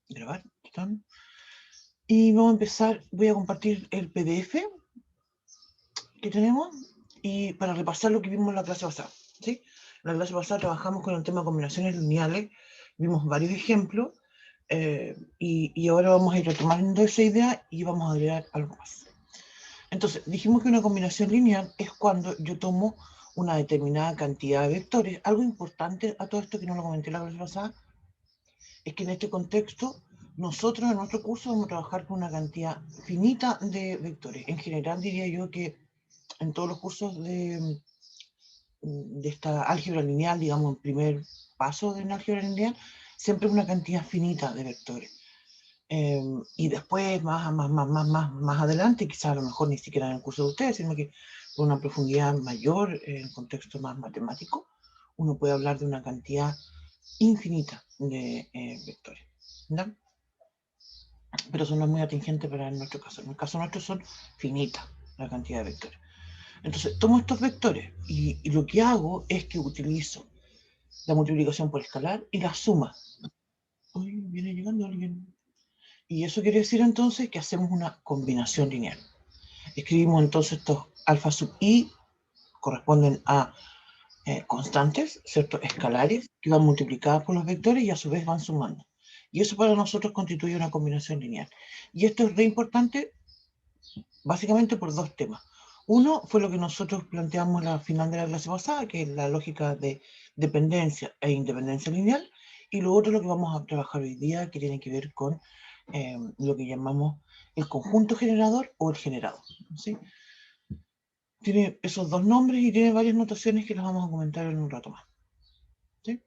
Grabar. ¿Están? Y vamos a empezar, voy a compartir el PDF que tenemos y para repasar lo que vimos en la clase pasada. ¿Sí? En la clase pasada trabajamos con el tema de combinaciones lineales, vimos varios ejemplos y ahora vamos a ir retomando esa idea y vamos a agregar algo más. Entonces, dijimos que una combinación lineal es cuando yo tomo una determinada cantidad de vectores. Algo importante a todo esto que no lo comenté la clase pasada es que en este contexto nosotros en nuestro curso vamos a trabajar con una cantidad finita de vectores. En general diría yo que en todos los cursos de esta álgebra lineal, digamos, el primer paso de una álgebra lineal, siempre es una cantidad finita de vectores. Y después, más adelante, quizás a lo mejor ni siquiera en el curso de ustedes, sino que con una profundidad mayor, en contexto más matemático, uno puede hablar de una cantidad infinita de vectores. ¿No? Pero eso no es muy atingente para nuestro caso. En el caso nuestro son finitas la cantidad de vectores. Entonces, tomo estos vectores y lo que hago es que utilizo la multiplicación por escalar y la suma. Uy, viene llegando alguien. Y eso quiere decir entonces que hacemos una combinación lineal. Escribimos entonces estos alfa sub i corresponden a constantes, ¿cierto? Escalares, que van multiplicadas por los vectores y a su vez van sumando. Y eso para nosotros constituye una combinación lineal. Y esto es re importante básicamente por dos temas. Uno fue lo que nosotros planteamos al final de la clase pasada, que es la lógica de dependencia e independencia lineal, y lo otro lo que vamos a trabajar hoy día, que tiene que ver con lo que llamamos el conjunto generador o el generado. ¿Sí? Tiene esos dos nombres y tiene varias notaciones que las vamos a comentar en un rato más. ¿Sí?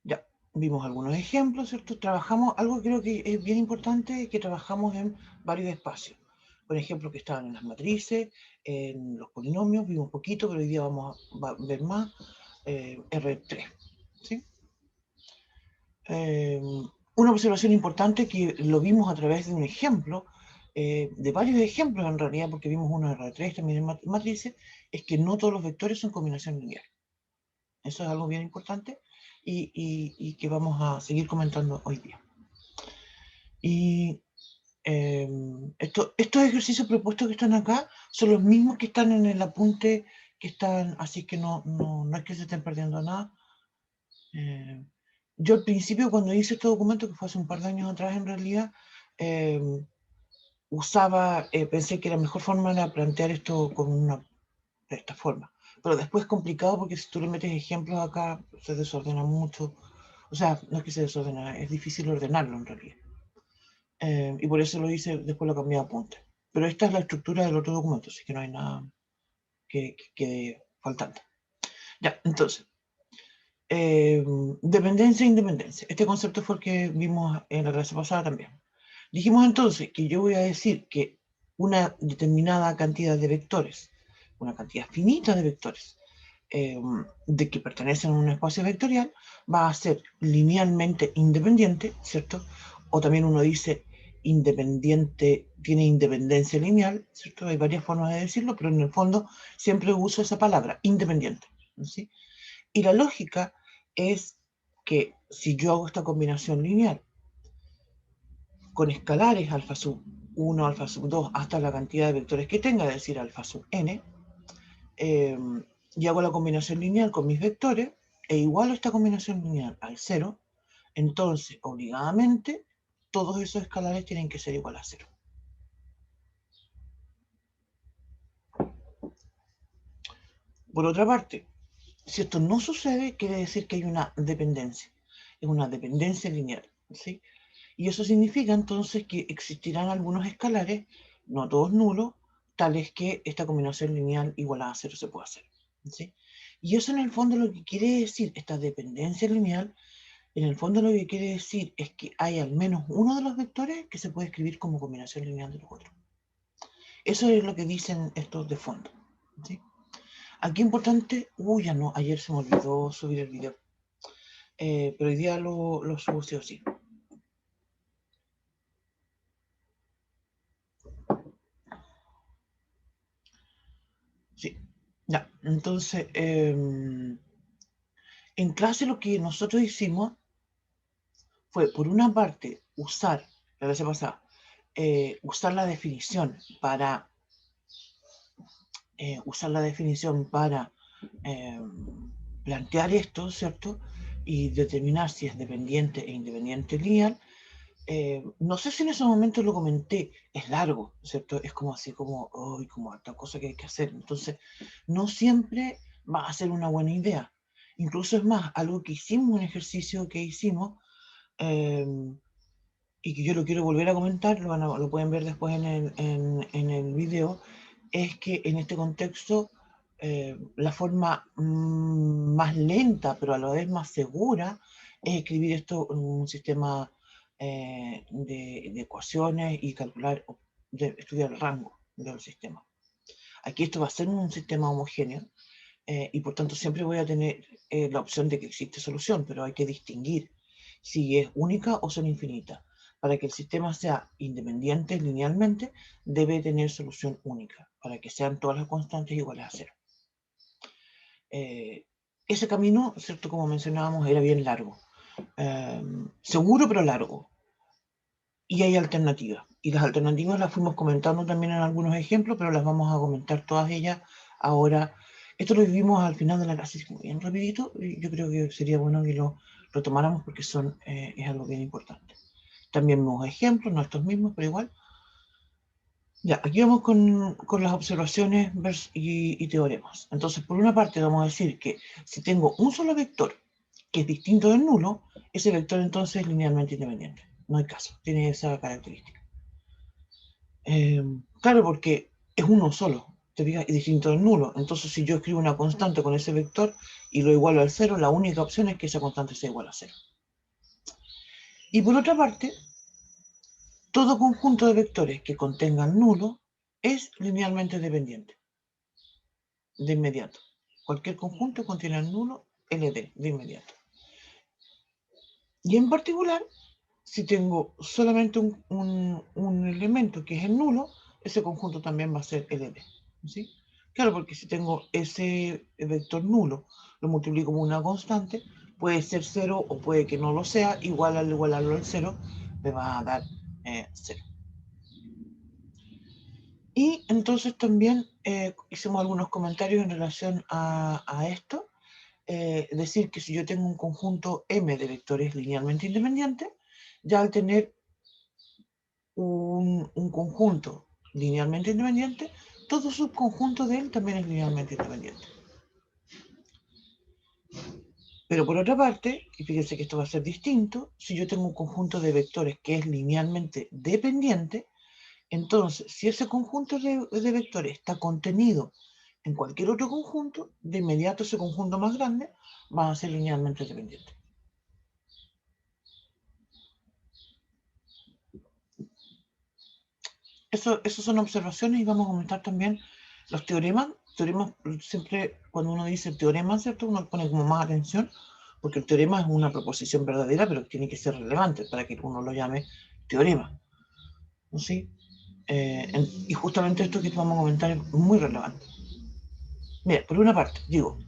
Ya, vimos algunos ejemplos, ¿cierto? Trabajamos, algo que creo que es bien importante, que trabajamos en varios espacios. Por ejemplo, que estaban en las matrices, en los polinomios, vimos un poquito, pero hoy día vamos a ver más, R3, ¿sí? Una observación importante que lo vimos a través de un ejemplo, de varios ejemplos en realidad, porque vimos uno de R3 también en matrices, es que no todos los vectores son combinación lineal. Eso es algo bien importante y que vamos a seguir comentando hoy día. Y estos ejercicios propuestos que están acá son los mismos que están en el apunte, que están, así que no es que se estén perdiendo nada. Yo al principio cuando hice este documento, que fue hace un par de años atrás en realidad, pensé que la mejor forma era plantear esto de esta forma. Pero después es complicado porque si tú le metes ejemplos acá, se desordena mucho. O sea, no es que se desordena, es difícil ordenarlo en realidad. Y por eso lo hice, después lo cambié a apunte. Pero esta es la estructura del otro documento, así que no hay nada que quede faltante. Ya, entonces, dependencia e independencia. Este concepto fue el que vimos en la clase pasada también. Dijimos entonces que yo voy a decir que una determinada cantidad de vectores, una cantidad finita de vectores, de que pertenecen a un espacio vectorial, va a ser linealmente independiente, ¿cierto? O también uno dice independiente, tiene independencia lineal, ¿cierto? Hay varias formas de decirlo, pero en el fondo siempre uso esa palabra, independiente, ¿sí? Y la lógica es que si yo hago esta combinación lineal con escalares alfa sub 1, alfa sub 2, hasta la cantidad de vectores que tenga, es decir, alfa sub n, y hago la combinación lineal con mis vectores, e igualo esta combinación lineal al 0, entonces, obligadamente, todos esos escalares tienen que ser igual a 0. Por otra parte, si esto no sucede, quiere decir que hay una dependencia. Es una dependencia lineal, ¿sí? Y eso significa entonces que existirán algunos escalares, no todos nulos, tales que esta combinación lineal igualada a 0 se puede hacer, ¿sí? Y eso en el fondo lo que quiere decir, esta dependencia lineal, en el fondo lo que quiere decir es que hay al menos uno de los vectores que se puede escribir como combinación lineal de los otros. Eso es lo que dicen estos de fondo, ¿sí? Aquí importante, ya no, ayer se me olvidó subir el video, pero hoy día lo subo sí o sí. Sí, ya, entonces, en clase lo que nosotros hicimos fue, por una parte, usar, la clase pasada, usar la definición para plantear esto, ¿cierto? Y determinar si es dependiente e independiente lineal. No sé si en ese momento lo comenté, es largo, ¿cierto? Es como así, como, oh, como harta cosa que hay que hacer. Entonces, no siempre va a ser una buena idea. Incluso es más, algo que hicimos, un ejercicio que hicimos, eh, y que yo lo quiero volver a comentar, lo pueden ver después en el video, es que en este contexto la forma más lenta, pero a la vez más segura, es escribir esto en un sistema de ecuaciones y estudiar el rango del sistema. Aquí esto va a ser un sistema homogéneo y por tanto siempre voy a tener la opción de que existe solución, pero hay que distinguir si es única o son infinitas. Para que el sistema sea independiente linealmente, debe tener solución única, para que sean todas las constantes iguales a cero. Ese camino, ¿cierto? Como mencionábamos, era bien largo. Seguro, pero largo. Y hay alternativas. Y las alternativas las fuimos comentando también en algunos ejemplos, pero las vamos a comentar todas ellas ahora. Esto lo vivimos al final de la clase bien rapidito, y yo creo que sería bueno que lo retomáramos porque es algo bien importante. También nuevos ejemplos, no estos mismos, pero igual. Ya, aquí vamos con las observaciones y teoremas. Entonces, por una parte vamos a decir que si tengo un solo vector que es distinto del nulo, ese vector entonces es linealmente independiente. No hay caso, tiene esa característica. Claro, porque es uno solo, te fijas, y distinto del nulo. Entonces, si yo escribo una constante con ese vector y lo igualo al cero, la única opción es que esa constante sea igual a cero. Y por otra parte, todo conjunto de vectores que contengan nulo es linealmente dependiente, de inmediato. Cualquier conjunto contiene el nulo LD, de inmediato. Y en particular, si tengo solamente un elemento que es el nulo, ese conjunto también va a ser LD. ¿Sí? Claro, porque si tengo ese vector nulo, lo multiplico como una constante, puede ser 0 o puede que no lo sea, igual al igualarlo al 0, me va a dar 0. Y entonces también hicimos algunos comentarios en relación a esto. Decir que si yo tengo un conjunto M de vectores linealmente independientes, ya al tener un conjunto linealmente independiente, todo subconjunto de él también es linealmente independiente. Pero por otra parte, y fíjense que esto va a ser distinto, si yo tengo un conjunto de vectores que es linealmente dependiente, entonces si ese conjunto de vectores está contenido en cualquier otro conjunto, de inmediato ese conjunto más grande va a ser linealmente dependiente. Eso son observaciones y vamos a comentar también los teoremas. Teoremas, siempre cuando uno dice teorema, ¿cierto? Uno pone como más atención, porque el teorema es una proposición verdadera, pero tiene que ser relevante para que uno lo llame teorema. ¿Sí? Y justamente esto que vamos a comentar es muy relevante. Mira, por una parte, digo,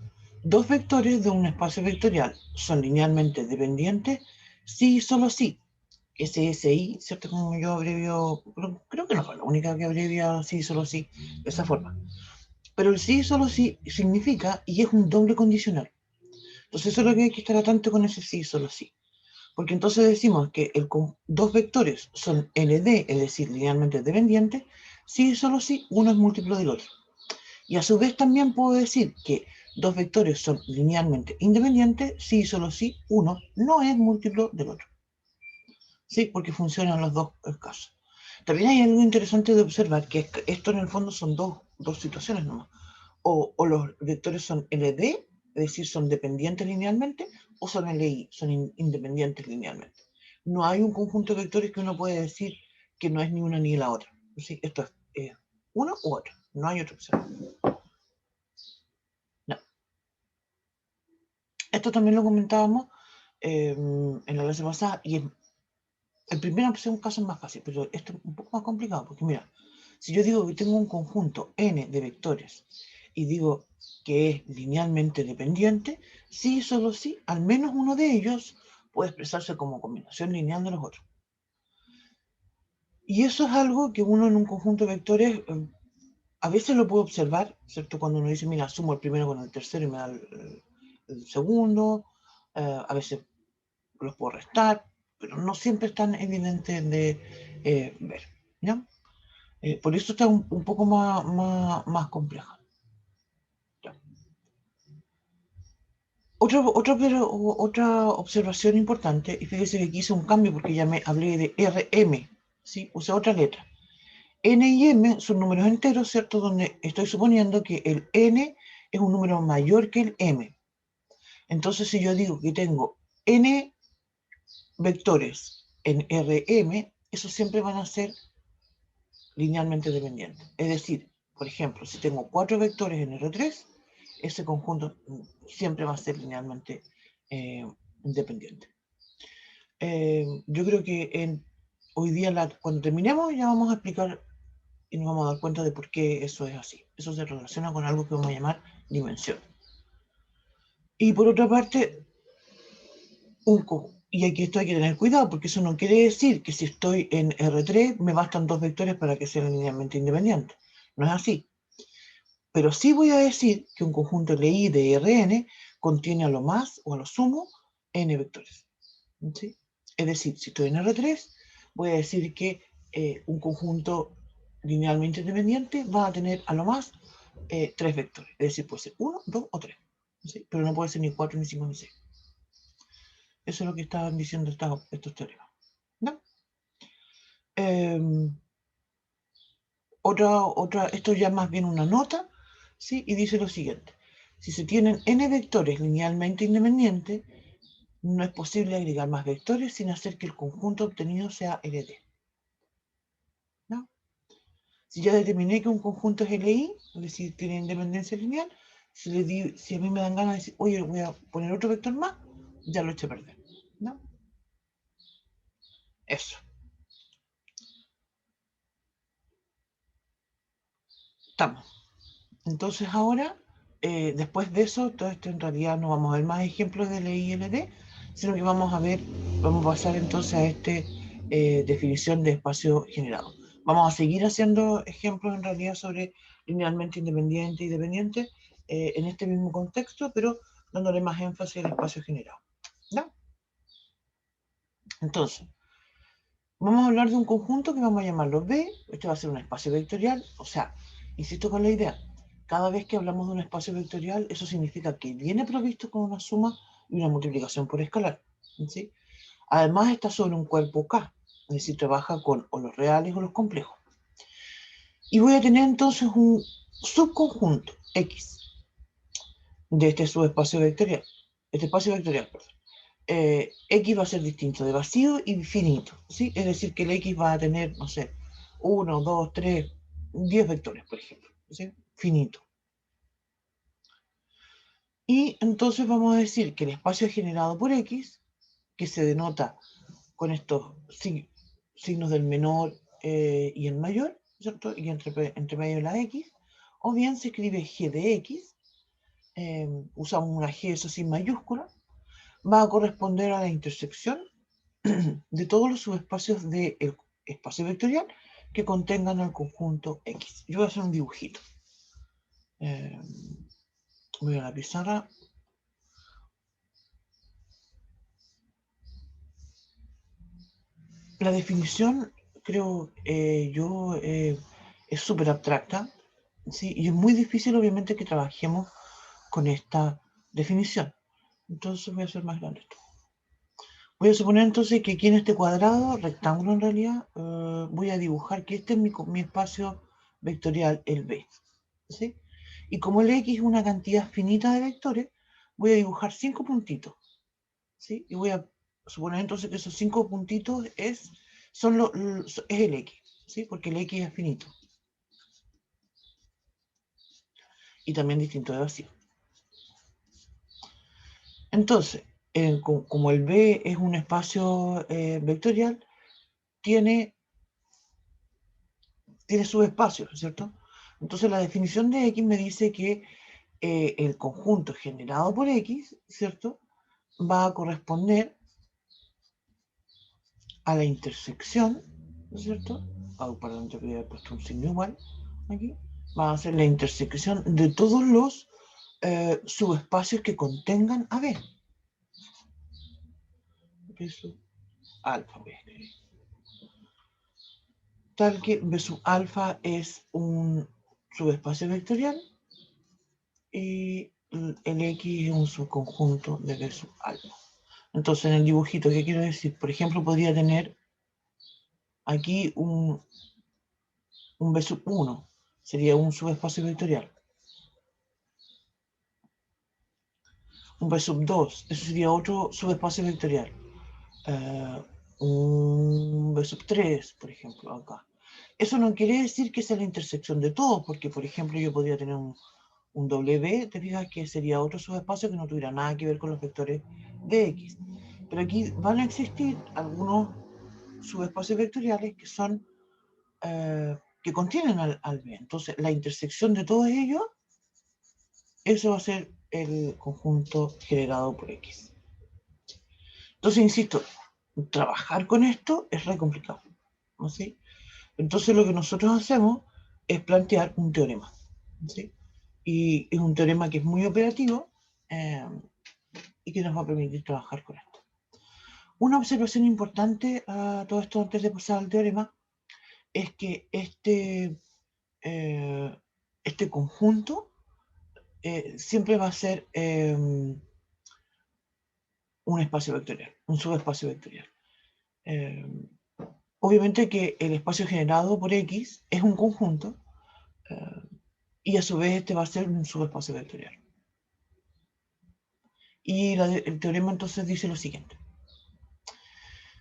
dos vectores de un espacio vectorial son linealmente dependientes si y solo si SSI, ¿cierto? Como yo abrevio, creo que no fue la única que abrevia sí, solo sí, de esa forma. Pero el sí, solo sí significa y es un doble condicional. Entonces eso es lo que hay que estar atento con ese sí, solo sí. Porque entonces decimos que dos vectores son LD, es decir, linealmente dependientes, sí, solo sí, uno es múltiplo del otro. Y a su vez también puedo decir que dos vectores son linealmente independientes, sí, solo sí, uno no es múltiplo del otro. Sí, porque funcionan los dos casos. También hay algo interesante de observar, que esto en el fondo son dos situaciones nomás. O los vectores son LD, es decir, son dependientes linealmente, o son LI, son independientes linealmente. No hay un conjunto de vectores que uno puede decir que no es ni una ni la otra. ¿Sí? Esto es uno u otro, no hay otra opción. No. Esto también lo comentábamos en la clase pasada, y en primera opción caso es más fácil, pero esto es un poco más complicado, porque mira, si yo digo que tengo un conjunto n de vectores y digo que es linealmente dependiente, sí, solo sí, al menos uno de ellos puede expresarse como combinación lineal de los otros. Y eso es algo que uno en un conjunto de vectores a veces lo puede observar, ¿cierto? Cuando uno dice, mira, sumo el primero con el tercero y me da el segundo, a veces los puedo restar, pero no siempre es tan evidente de ver, ¿ya? Por eso está un poco más compleja. ¿Ya? Otra observación importante, y fíjese que aquí hice un cambio porque ya me hablé de RM, ¿sí? Usé otra letra. N y M son números enteros, ¿cierto? Donde estoy suponiendo que el N es un número mayor que el M. Entonces, si yo digo que tengo N vectores en RM, esos siempre van a ser linealmente dependientes. Es decir, por ejemplo, si tengo 4 vectores en R3, ese conjunto siempre va a ser linealmente independiente. Yo creo que hoy día, cuando terminemos, ya vamos a explicar y nos vamos a dar cuenta de por qué eso es así. Eso se relaciona con algo que vamos a llamar dimensión. Y por otra parte, y aquí esto hay que tener cuidado, porque eso no quiere decir que si estoy en R3 me bastan 2 vectores para que sean linealmente independientes. No es así. Pero sí voy a decir que un conjunto LI de Rn contiene a lo más o a lo sumo n vectores. ¿Sí? Es decir, si estoy en R3, voy a decir que un conjunto linealmente independiente va a tener a lo más 3 vectores. Es decir, puede ser 1, 2 o 3. ¿Sí? Pero no puede ser ni 4, ni 5, ni 6. Eso es lo que estaban diciendo estos teoremas. ¿No? Esto ya más bien una nota, ¿sí? Y dice lo siguiente. Si se tienen n vectores linealmente independientes, no es posible agregar más vectores sin hacer que el conjunto obtenido sea LD. ¿No? Si ya determiné que un conjunto es LI, es decir, tiene independencia lineal, si a mí me dan ganas de decir, oye, voy a poner otro vector más, ya lo eché a perder. ¿No? Eso. Estamos. Entonces ahora, después de eso, todo esto en realidad no vamos a ver más ejemplos de LI y LD, sino que vamos a pasar entonces a esta definición de espacio generado. Vamos a seguir haciendo ejemplos en realidad sobre linealmente independiente y dependiente en este mismo contexto, pero dándole más énfasis al espacio generado. ¿No? Entonces, vamos a hablar de un conjunto que vamos a llamarlo B. Este va a ser un espacio vectorial, o sea, insisto con la idea, cada vez que hablamos de un espacio vectorial, eso significa que viene provisto con una suma y una multiplicación por escalar. ¿Sí? Además está sobre un cuerpo K, es decir, trabaja con o los reales o los complejos. Y voy a tener entonces un subconjunto X de este subespacio vectorial, este espacio vectorial, perdón. X va a ser distinto de vacío y finito, ¿sí? Es decir, que el X va a tener, no sé, 1, 2, 3, 10 vectores, por ejemplo, ¿sí? Finito. Y entonces vamos a decir que el espacio generado por X, que se denota con estos signos del menor y el mayor, ¿cierto? Y entre medio la X, o bien se escribe G de X, usamos una G, eso sin mayúscula, va a corresponder a la intersección de todos los subespacios del espacio vectorial que contengan el conjunto X. Yo voy a hacer un dibujito. Voy a la pizarra. La definición, creo yo, es súper abstracta, ¿sí? Y es muy difícil, obviamente, que trabajemos con esta definición. Entonces voy a hacer más grande esto. Voy a suponer entonces que aquí en este cuadrado, rectángulo en realidad, voy a dibujar que este es mi espacio vectorial, el B. ¿Sí? Y como el X es una cantidad finita de vectores, voy a dibujar 5 puntitos. ¿Sí? Y voy a suponer entonces que esos 5 puntitos es el X, ¿sí? Porque el X es finito. Y también distinto de vacío. Entonces, como el B es un espacio vectorial, tiene subespacios, ¿cierto? Entonces la definición de X me dice que el conjunto generado por X, ¿cierto? Va a corresponder a la intersección, ¿no es cierto? Perdón, te voy a haber puesto un signo igual aquí. Va a ser la intersección de todos los subespacios que contengan AB. B sub alfa, voy a escribir. Tal que B sub alfa es un subespacio vectorial y el X es un subconjunto de B sub alfa. Entonces, en el dibujito, ¿qué quiero decir? Por ejemplo, podría tener aquí un B sub 1, sería un subespacio vectorial. Un B sub 2, eso sería otro subespacio vectorial. Un B sub 3, por ejemplo, acá. Eso no quiere decir que sea la intersección de todos, porque, por ejemplo, yo podría tener un W, te fijas que sería otro subespacio que no tuviera nada que ver con los vectores de X. Pero aquí van a existir algunos subespacios vectoriales que son que contienen al B. Entonces, la intersección de todos ellos, eso va a ser el conjunto generado por X. Entonces, insisto, trabajar con esto es re complicado, ¿no? ¿Sí? Entonces, lo que nosotros hacemos es plantear un teorema, ¿sí? Y es un teorema que es muy operativo y que nos va a permitir trabajar con esto. Una observación importante a todo esto antes de pasar al teorema es que este conjunto siempre va a ser un espacio vectorial, un subespacio vectorial. Obviamente que el espacio generado por X es un conjunto y a su vez este va a ser un subespacio vectorial. Y el teorema entonces dice lo siguiente.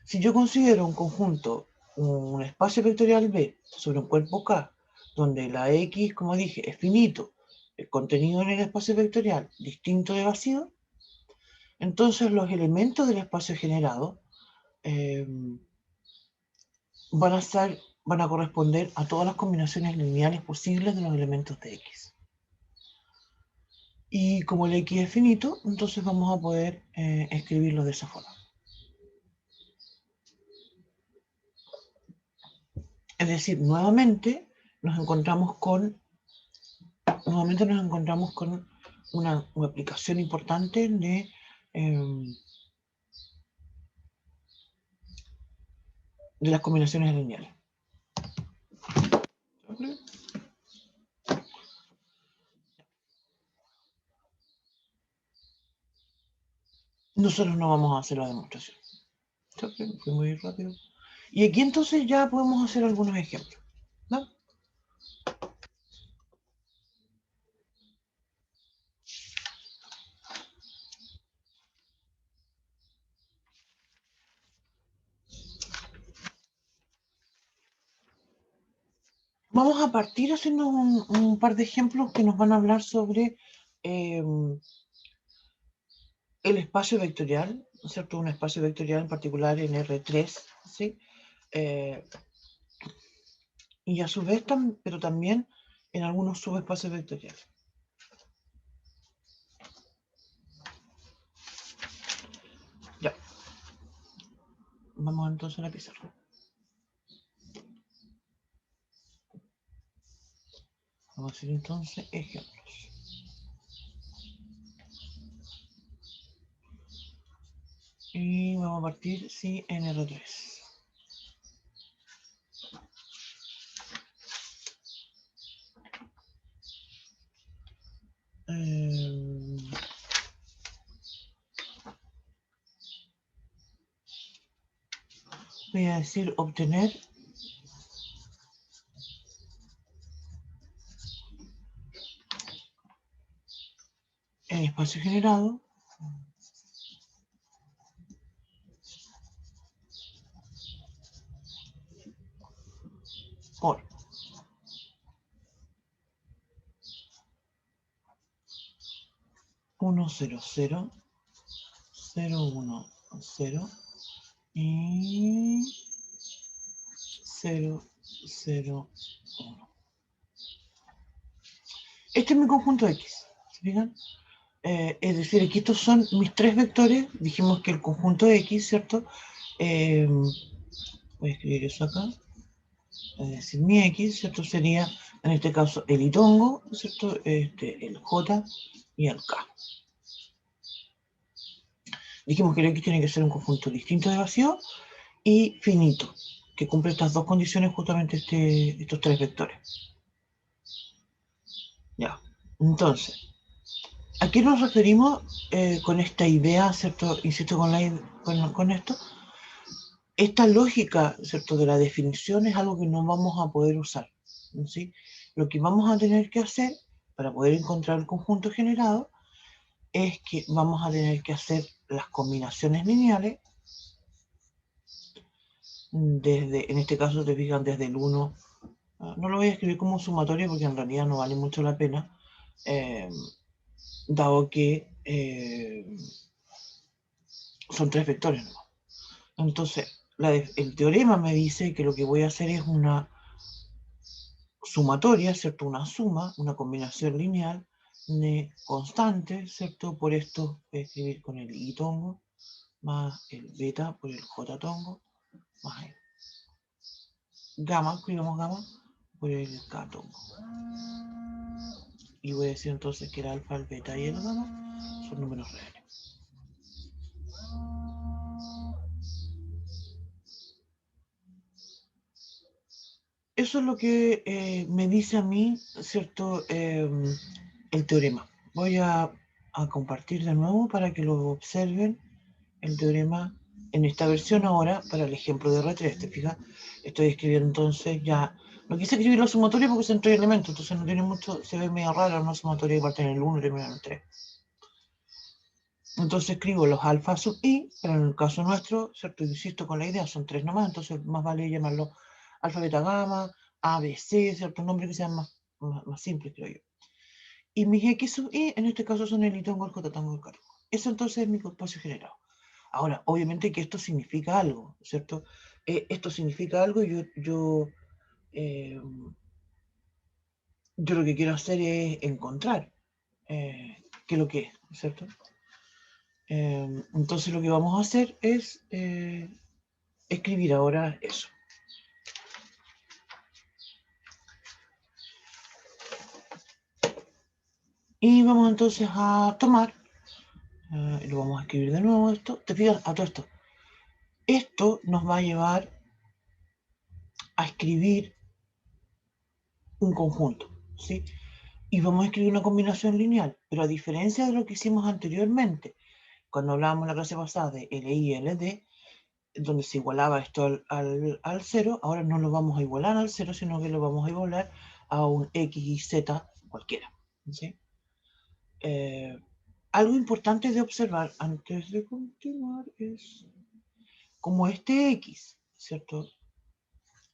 Si yo considero un conjunto, un espacio vectorial B sobre un cuerpo K, donde la X, como dije, es finito, el contenido en el espacio vectorial distinto de vacío, entonces los elementos del espacio generado van a corresponder a todas las combinaciones lineales posibles de los elementos de X. Y como el X es finito, entonces vamos a poder escribirlo de esa forma. Es decir, nuevamente nos encontramos con una aplicación importante de las combinaciones lineales. Nosotros no vamos a hacer la demostración. Fue muy rápido. Y aquí entonces ya podemos hacer algunos ejemplos, ¿no? Vamos a partir haciendo un par de ejemplos que nos van a hablar sobre el espacio vectorial, ¿no es cierto? Un espacio vectorial en particular en R3, ¿sí? Y a su vez, pero también en algunos subespacios vectoriales. Ya. Vamos entonces a la pizarra. Vamos a hacer entonces ejemplos. Y vamos a partir, sí, en R3. Voy a decir obtener el espacio generado por 1, 0, 0, 0, 1, 0 y 0, 0, 1. Este es mi conjunto X, ¿se fijan? Es decir, aquí estos son mis tres vectores. Dijimos que el conjunto X, ¿cierto? Voy a escribir eso acá. Es decir, mi X, ¿cierto? Sería, en este caso, el itongo, ¿cierto? El J y el K. Dijimos que el X tiene que ser un conjunto distinto de vacío y finito, que cumple estas dos condiciones justamente estos tres vectores. Ya, entonces, ¿a qué nos referimos con esta idea, ¿cierto? Insisto con esto. Esta lógica, ¿cierto?, de la definición es algo que no vamos a poder usar, ¿sí? Lo que vamos a tener que hacer para poder encontrar el conjunto generado es que vamos a tener que hacer las combinaciones lineales desde, en este caso te fijan desde el 1, no lo voy a escribir como sumatorio porque en realidad no vale mucho la pena, dado que son tres vectores, ¿no? Entonces, el teorema me dice que lo que voy a hacer es una sumatoria, ¿cierto? Una suma, una combinación lineal de constantes, ¿cierto? Por esto voy a escribir con el i tongo más el beta por el j tongo más el gamma, escribamos gamma, por el k tongo. Y voy a decir entonces que el alfa, el beta y el gamma son números reales. Eso es lo que me dice a mí, ¿cierto? El teorema. Voy a compartir de nuevo para que lo observen el teorema en esta versión ahora para el ejemplo de R3. ¿Te fijas? Estoy escribiendo entonces ya. No quise escribir la sumatoria porque son tres elementos, entonces no tiene mucho, se ve medio raro una sumatoria que parte en el 1 y termina en el 3. Entonces escribo los alfa sub i, pero en el caso nuestro, ¿cierto? Insisto con la idea, son tres nomás, entonces más vale llamarlo alfa, beta, gamma, A, B, C, ¿cierto? Nombres que sean más simples, creo yo. Y mis X sub i, en este caso son el I tongo, el J tongo y el K tongo. Eso entonces es mi espacio generado. Ahora, obviamente que esto significa algo, ¿cierto? Esto significa algo y yo lo que quiero hacer es encontrar qué es lo que es, ¿cierto? Entonces lo que vamos a hacer es escribir ahora eso. Y vamos entonces a tomar, lo vamos a escribir de nuevo esto, te fijas a todo esto. Esto nos va a llevar a escribir un conjunto, ¿sí? Y vamos a escribir una combinación lineal, pero a diferencia de lo que hicimos anteriormente, cuando hablábamos la clase pasada de LI y LD, donde se igualaba esto al 0, ahora no lo vamos a igualar al 0, sino que lo vamos a igualar a un X y Z cualquiera, ¿sí? Algo importante de observar antes de continuar es como este X, ¿cierto?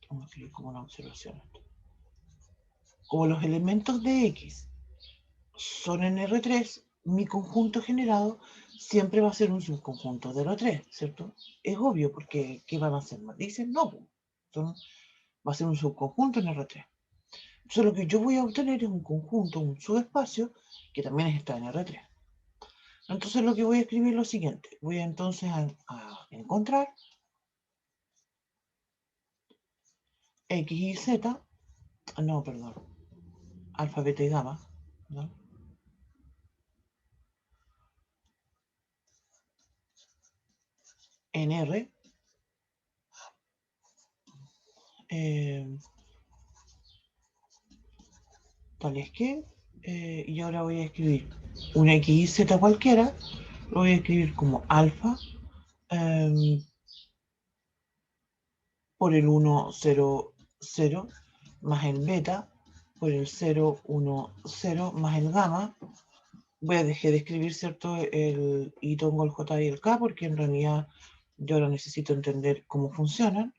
Vamos a escribir como una observación. Como los elementos de X son en R3, mi conjunto generado siempre va a ser un subconjunto de R3, ¿cierto? Es obvio, porque ¿qué van a hacer? Dicen, no, va a ser un subconjunto en R3. Entonces lo que yo voy a obtener es un conjunto, un subespacio, que también está en R3. Entonces lo que voy a escribir es lo siguiente. Voy entonces a encontrar X y Z, no, perdón, alfa, beta y gamma, ¿no? En R, tales que, y ahora voy a escribir una X y Z cualquiera, lo voy a escribir como alfa por el 1, 0, 0, más el beta por el 0, 1, 0, más el gamma. Voy a dejar de escribir, ¿cierto? El I tongo, el J y el K, porque en realidad yo ahora necesito entender cómo funcionan.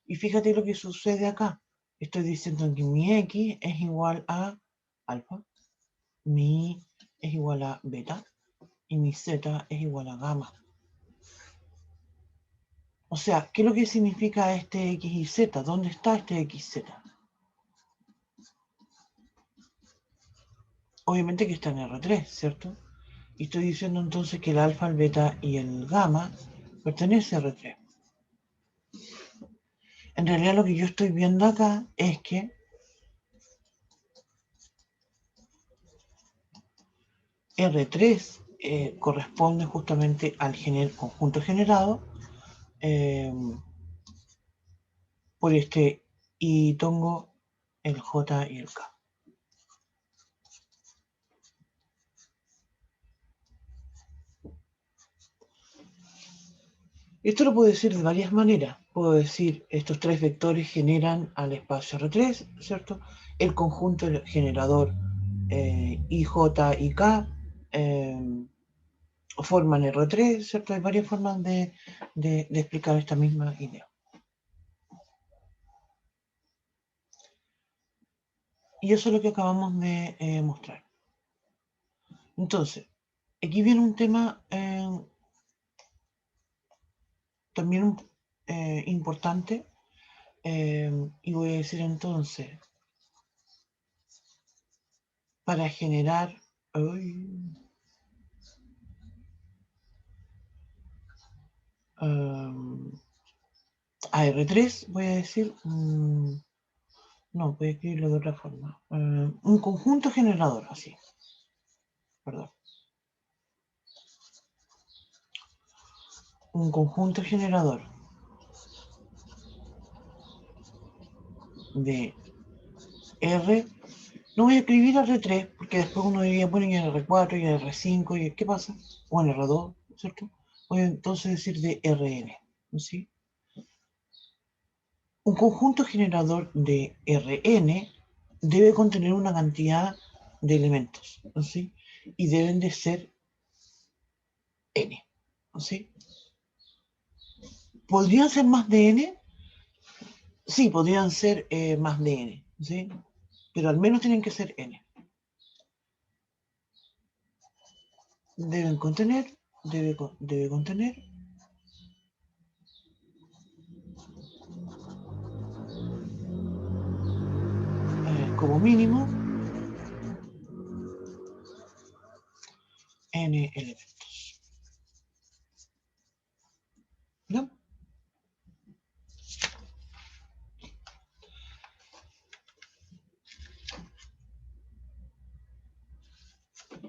Y fíjate lo que sucede acá. Estoy diciendo que mi X es igual a alfa, mi Y es igual a beta y mi Z es igual a gamma. O sea, ¿qué es lo que significa este X y Z? ¿Dónde está este XZ? Obviamente que está en R3, ¿cierto? Y estoy diciendo entonces que el alfa, el beta y el gamma pertenece a R3. En realidad lo que yo estoy viendo acá es que R3 corresponde justamente al conjunto generado por este itongo, el J y el K. Esto lo puedo decir de varias maneras. Puedo decir, estos tres vectores generan al espacio R3, ¿cierto? El conjunto generador IJ y K forman R3, ¿cierto? Hay varias formas de explicar esta misma idea. Y eso es lo que acabamos de mostrar. Entonces, aquí viene un tema también importante, y voy a decir entonces, para generar AR3, voy a decir, no, voy a escribirlo de otra forma, un conjunto generador, así, perdón. Un conjunto generador de R. No voy a escribir R3 porque después uno diría, bueno, y R4 y R5, y ¿qué pasa? O en R2, ¿cierto? Voy a entonces decir de Rn, ¿sí? Un conjunto generador de Rn debe contener una cantidad de elementos, ¿sí? Y deben de ser n, ¿sí? ¿Podrían ser más de n? Sí, podrían ser más de n, ¿sí? Pero al menos tienen que ser n. Deben contener, debe contener como mínimo n elementos, ¿no?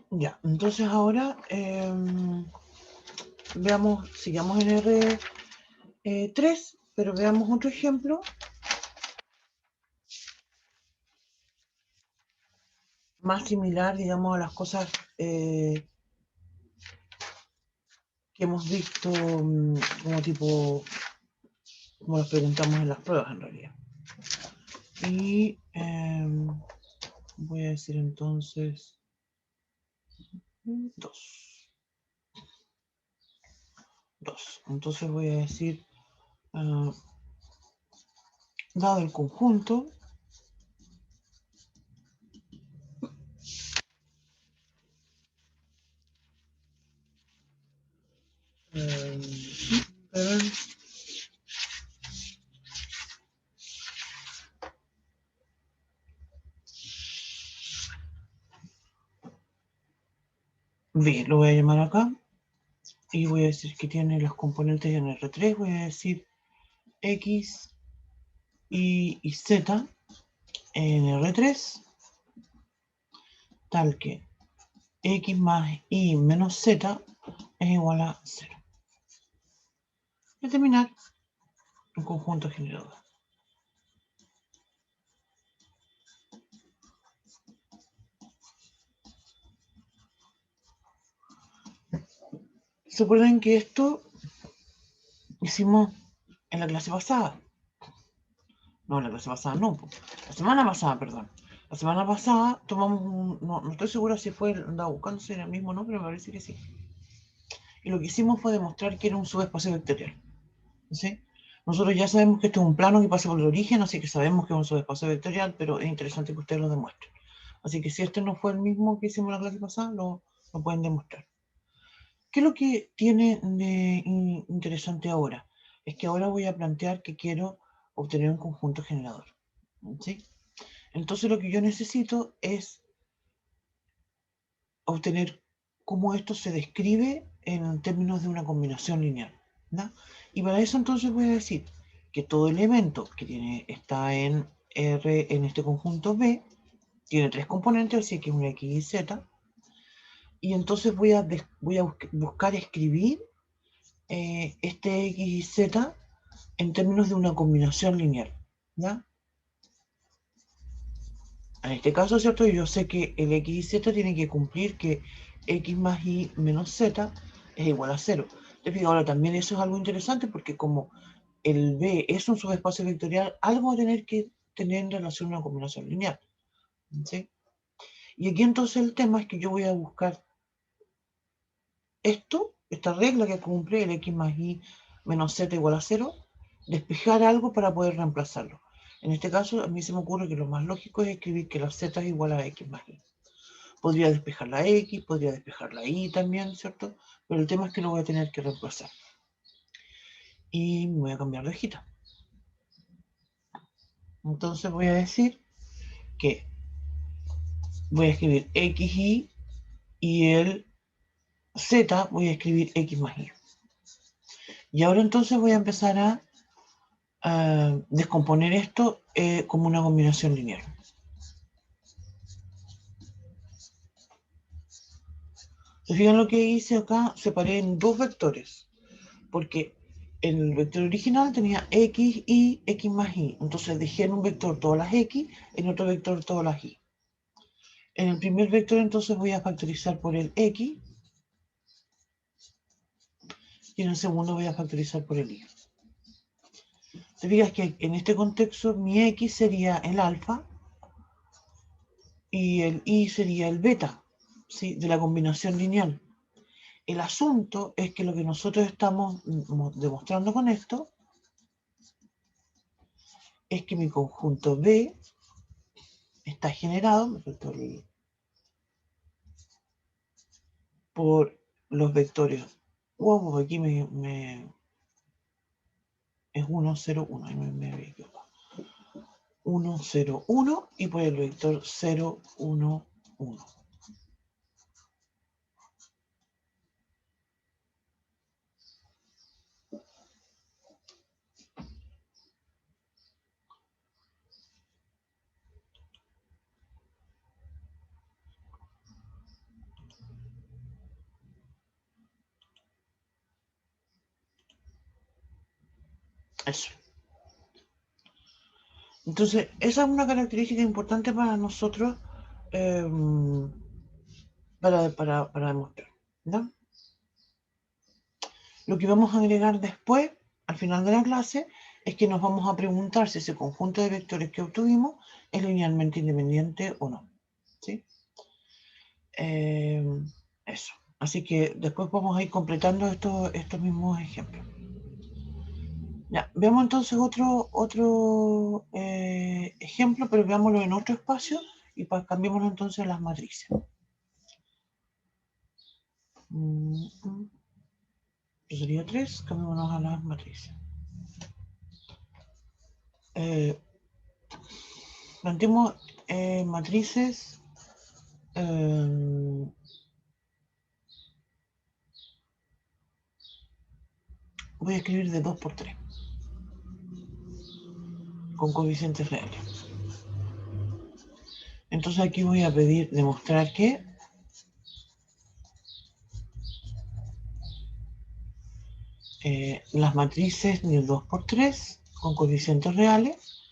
Ya, entonces ahora veamos, sigamos en R3, pero veamos otro ejemplo más similar, digamos, a las cosas que hemos visto como tipo, como nos preguntamos en las pruebas en realidad. Y voy a decir entonces 2. Entonces voy a decir, dado el conjunto, B, lo voy a llamar acá, y voy a decir que tiene los componentes en R3, voy a decir X, Y Z en R3, tal que X más Y menos Z es igual a 0. Determinar un conjunto generador. ¿Se acuerdan que esto hicimos en la clase pasada? No, en la clase pasada no. La semana pasada, perdón. La semana pasada tomamos un... No estoy segura si fue andaba buscando si era el mismo o no, pero me parece que sí. Y lo que hicimos fue demostrar que era un subespacio vectorial. ¿Sí? Nosotros ya sabemos que esto es un plano que pasa por el origen, así que sabemos que es un subespacio vectorial, pero es interesante que ustedes lo demuestren. Así que si este no fue el mismo que hicimos la clase pasada, lo pueden demostrar. ¿Qué es lo que tiene de interesante ahora? Es que ahora voy a plantear que quiero obtener un conjunto generador. ¿Sí? Entonces lo que yo necesito es obtener cómo esto se describe en términos de una combinación lineal. ¿no? Y para eso entonces voy a decir que todo elemento que está en R en este conjunto B tiene 3 componentes, así que es una X y Z. Y entonces voy a buscar escribir este X y Z en términos de una combinación lineal, ¿ya? En este caso, ¿cierto? Yo sé que el X y Z tiene que cumplir que X más Y menos Z es igual a 0. Ahora también eso es algo interesante porque como el B es un subespacio vectorial, algo va a tener que tener en relación a una combinación lineal, ¿sí? Y aquí entonces el tema es que yo voy a buscar esta regla que cumple el X más Y menos Z igual a 0, despejar algo para poder reemplazarlo. En este caso, a mí se me ocurre que lo más lógico es escribir que la Z es igual a X más Y. Podría despejar la X, podría despejar la Y también, ¿cierto? Pero el tema es que lo voy a tener que reemplazar. Y me voy a cambiar de hojita. Entonces voy a decir que voy a escribir XY y el Z voy a escribir X más Y. Y ahora entonces voy a empezar a descomponer esto como una combinación lineal. ¿Se fijan lo que hice acá? Separé en dos vectores, porque el vector original tenía X, Y, X más Y. Entonces dejé en un vector todas las X, en otro vector todas las Y. En el primer vector entonces voy a factorizar por el X, y en el segundo voy a factorizar por el Y. Te fijas que en este contexto mi X sería el alfa y el Y sería el beta, ¿sí? De la combinación lineal. El asunto es que lo que nosotros estamos demostrando con esto es que mi conjunto B está generado por los vectores. Wow, aquí es 1, 0, 1. Ahí me había equivocado. 1, 0, 1 y por el vector 0, 1, 1. Eso. Entonces, esa es una característica importante para nosotros para demostrar, ¿no? Lo que vamos a agregar después, al final de la clase, es que nos vamos a preguntar si ese conjunto de vectores que obtuvimos es linealmente independiente o no, ¿sí? Eso. Así que después vamos a ir completando estos mismos ejemplos. Ya, veamos entonces otro ejemplo, pero veámoslo en otro espacio y cambiémoslo entonces a las matrices. Sería 3, cambiémonos a las matrices. Planteemos matrices voy a escribir de 2 por 3 con coeficientes reales. Entonces aquí voy a pedir demostrar que las matrices de 2 por 3 con coeficientes reales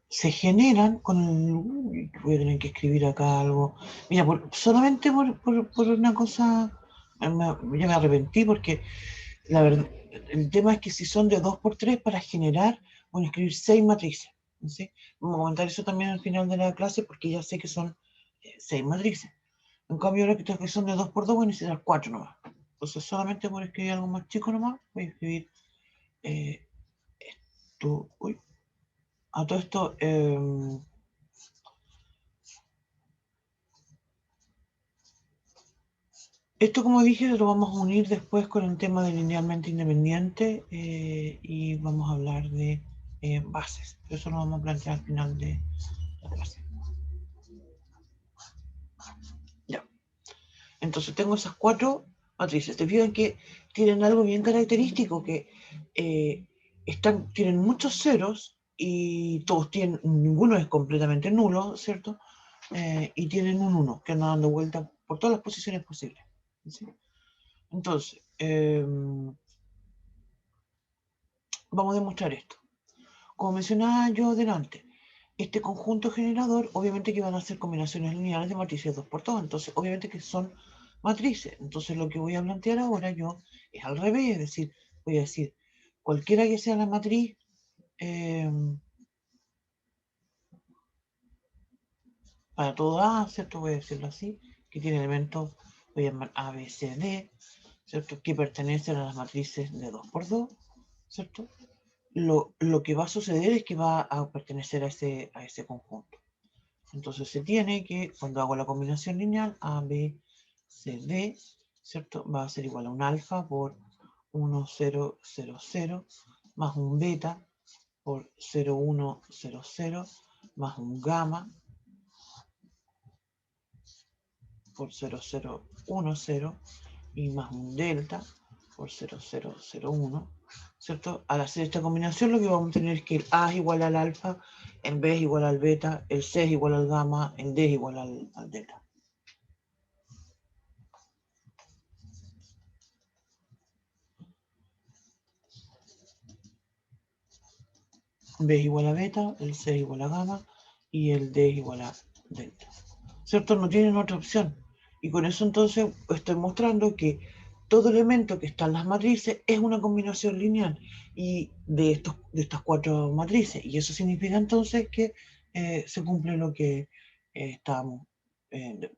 se generan con el... Voy a tener que escribir acá algo. Mira, solamente por una cosa, ya me arrepentí porque la verdad, el tema es que si son de 2 por 3 para generar, voy a escribir 6 matrices. ¿Sí? Vamos a comentar eso también al final de la clase porque ya sé que son 6 matrices. En cambio, ahora que son de 2 por 2 voy a necesitar 4 nomás. Entonces, solamente por escribir algo más chico nomás, voy a escribir esto. Uy, a todo esto. Esto, como dije, lo vamos a unir después con el tema de linealmente independiente y vamos a hablar de bases. Eso lo vamos a plantear al final de la clase. Ya. Entonces tengo esas 4 matrices. Te fijan que tienen algo bien característico, que tienen muchos ceros y todos tienen, ninguno es completamente nulo, ¿cierto? Y tienen un 1 que anda dando vuelta por todas las posiciones posibles. ¿Sí? Entonces, vamos a demostrar esto. Como mencionaba yo delante, este conjunto generador, obviamente que van a ser combinaciones lineales de matrices 2 por 2, entonces obviamente que son matrices. Entonces lo que voy a plantear ahora yo es al revés, es decir, voy a decir, cualquiera que sea la matriz, para todo A, ¿cierto? Voy a decirlo así, que tiene elementos, voy a llamar A, B, C, D, ¿cierto? Que pertenecen a las matrices de 2 por 2, ¿cierto? Lo que va a suceder es que va a pertenecer a ese conjunto. Entonces se tiene que, cuando hago la combinación lineal, A, B, C, D, ¿cierto? Va a ser igual a un alfa por 1, 0, 0, 0, más un beta por 0, 1, 0, 0, más un gamma por 0, 0, 1, 0, y más un delta por 0, 0, 0, 1, ¿cierto? Al hacer esta combinación lo que vamos a tener es que el A es igual al alfa, el B es igual al beta, el C es igual al gamma, el D es igual al delta. B es igual a beta, el C es igual a gamma y el D es igual a delta. ¿Cierto? No tienen otra opción. Y con eso entonces estoy mostrando que todo elemento que está en las matrices es una combinación lineal y de estas cuatro matrices. Y eso significa entonces que se cumple lo que estábamos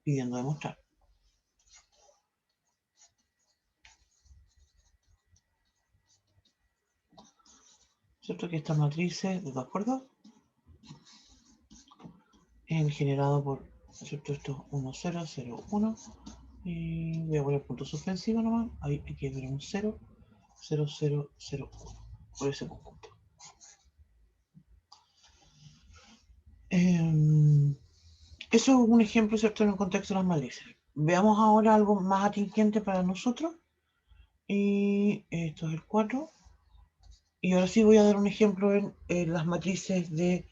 pidiendo demostrar. ¿Cierto? Que estas matrices de 2 por 2 es generado por, ¿cierto? Esto 1, 0, 0, 1. Y voy a poner punto suspensivo nomás. Ahí hay que ver un 0, 0, 0, 0, 1. Por ese conjunto. Eso es un ejemplo, ¿cierto?, en el contexto de las matrices. Veamos ahora algo más atingente para nosotros. Y esto es el 4. Y ahora sí voy a dar un ejemplo en las matrices de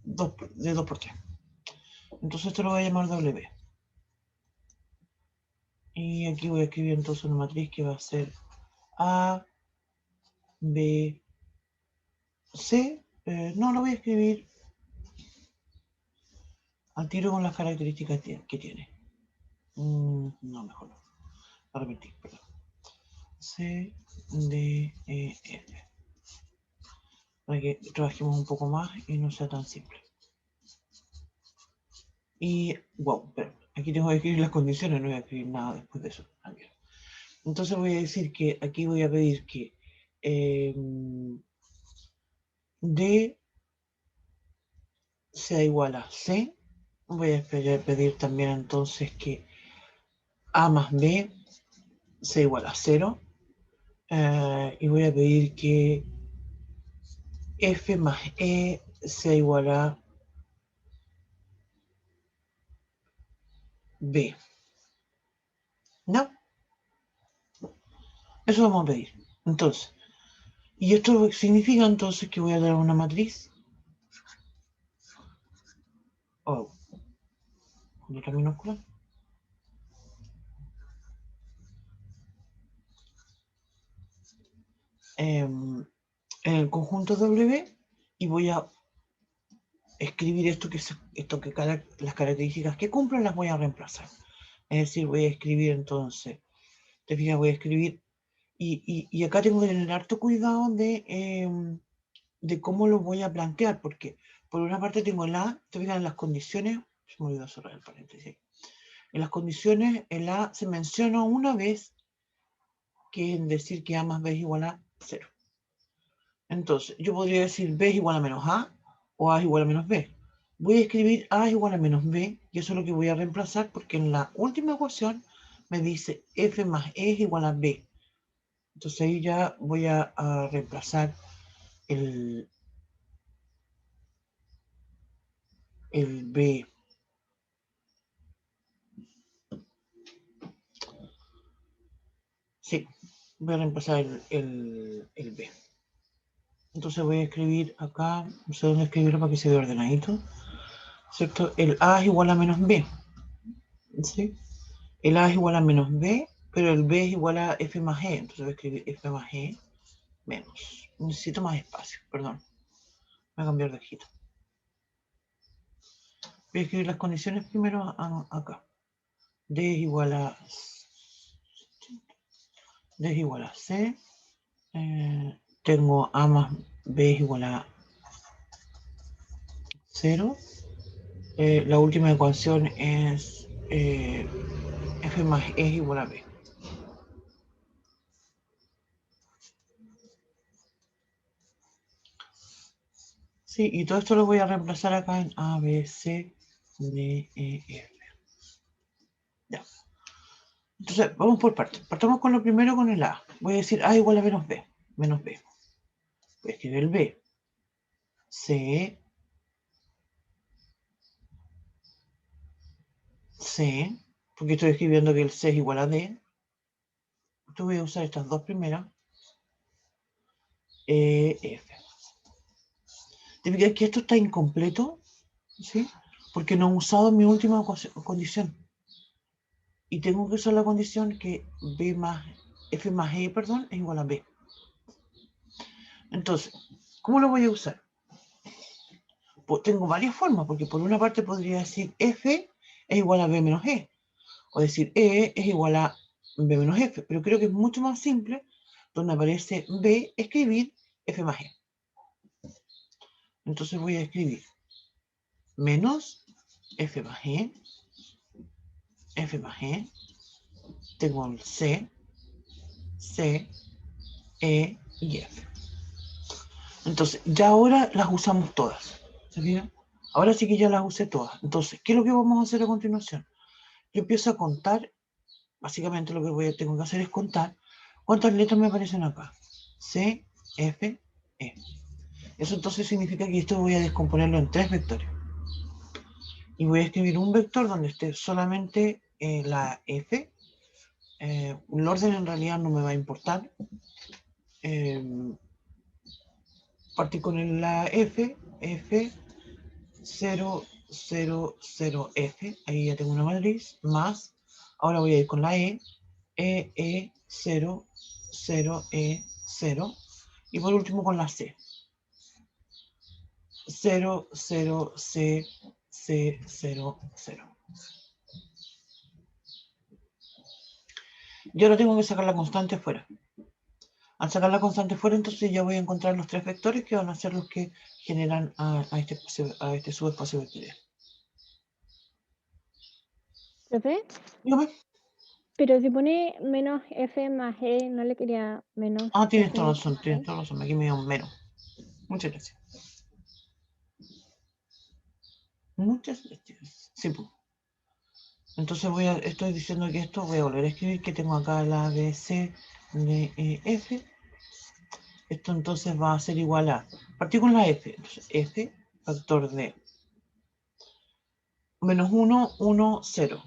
2 por 3. Entonces esto lo voy a llamar W. Y aquí voy a escribir entonces una matriz que va a ser A, B, C. No, lo voy a escribir al tiro con las características que tiene. No, mejor no. A repetir, perdón. C, D, E, F. Para que trabajemos un poco más y no sea tan simple. Y, wow, pero aquí tengo que escribir las condiciones, no voy a escribir nada después de eso. Entonces voy a decir que aquí voy a pedir que D sea igual a C. Voy a pedir también entonces que A más B sea igual a 0. Y voy a pedir que F más E sea igual a B. ¿No? Eso vamos a pedir. Entonces, y esto significa entonces que voy a dar una matriz. Oh, con letra minúscula. En el conjunto W y voy a escribir esto que las características que cumplen las voy a reemplazar. Es decir, voy a escribir entonces, te fijas, voy a escribir, y acá tengo que tener harto cuidado de cómo lo voy a plantear, porque por una parte tengo el A, te fijas en las condiciones, se me olvidó cerrar el paréntesis. En las condiciones el A se menciona una vez, que es decir que A más B es igual a 0. Entonces, yo podría decir B es igual a menos A o A es igual a menos B. Voy a escribir A es igual a menos B y eso es lo que voy a reemplazar porque en la última ecuación me dice F más E es igual a B. Entonces ahí ya voy a reemplazar el B. Sí, voy a reemplazar el B. Entonces voy a escribir acá, no sé dónde escribirlo para que se vea ordenadito, ¿cierto? El A es igual a menos B, ¿sí? El A es igual a menos B, pero el B es igual a F más E. Entonces voy a escribir F más E menos. Necesito más espacio, perdón. Voy a cambiar de hojita. Voy a escribir las condiciones primero acá. D es igual a C. Tengo A más B es igual a 0. La última ecuación es F más E es igual a B. Sí, y todo esto lo voy a reemplazar acá en A, B, C, D, E, F. Ya. Entonces, vamos por partes. Partamos con lo primero, con el A. Voy a decir A igual a menos B. Menos B. Voy a escribir el B. C. C. Porque estoy escribiendo que el C es igual a D. Entonces voy a usar estas dos primeras. E, F. ¿Te fijas que esto está incompleto? ¿Sí? Porque no he usado mi última condición. Y tengo que usar la condición que B más F más E, perdón, es igual a B. Entonces, ¿cómo lo voy a usar? Pues tengo varias formas, porque por una parte podría decir F es igual a B menos E, o decir E es igual a B menos F, pero creo que es mucho más simple, donde aparece B, escribir F más E. Entonces voy a escribir menos F más E, F más E, tengo el C, C, E y F. Entonces, ya ahora las usamos todas. ¿Se fijan? Ahora sí que ya las usé todas. Entonces, ¿qué es lo que vamos a hacer a continuación? Yo empiezo a contar, básicamente lo que tengo que hacer es contar cuántas letras me aparecen acá. C, F, E. Eso entonces significa que esto voy a descomponerlo en 3 vectores. Y voy a escribir un vector donde esté solamente la F. El orden en realidad no me va a importar. Partí con la F, 0, 0, 0, F, ahí ya tengo una matriz, más, ahora voy a ir con la E, 0, 0, E, 0, y por último con la C, 0, 0, C, C, 0, 0. Yo ahora tengo que sacar la constante fuera. Al sacar la constante fuera, entonces ya voy a encontrar los 3 vectores que van a ser los que generan a este subespacio vectorial. ¿Profe? Dígame. Pero si pone menos F más E, no le quería menos Tienes F toda más razón, tienes E. toda razón. Aquí me dio un mero. Muchas gracias. Muchas gracias. Sí, pues. Entonces estoy diciendo que esto voy a volver a escribir que tengo acá la B, C, D, E, F. Esto entonces va a ser igual a, partir con la F, entonces F factor de menos 1, 1, 0.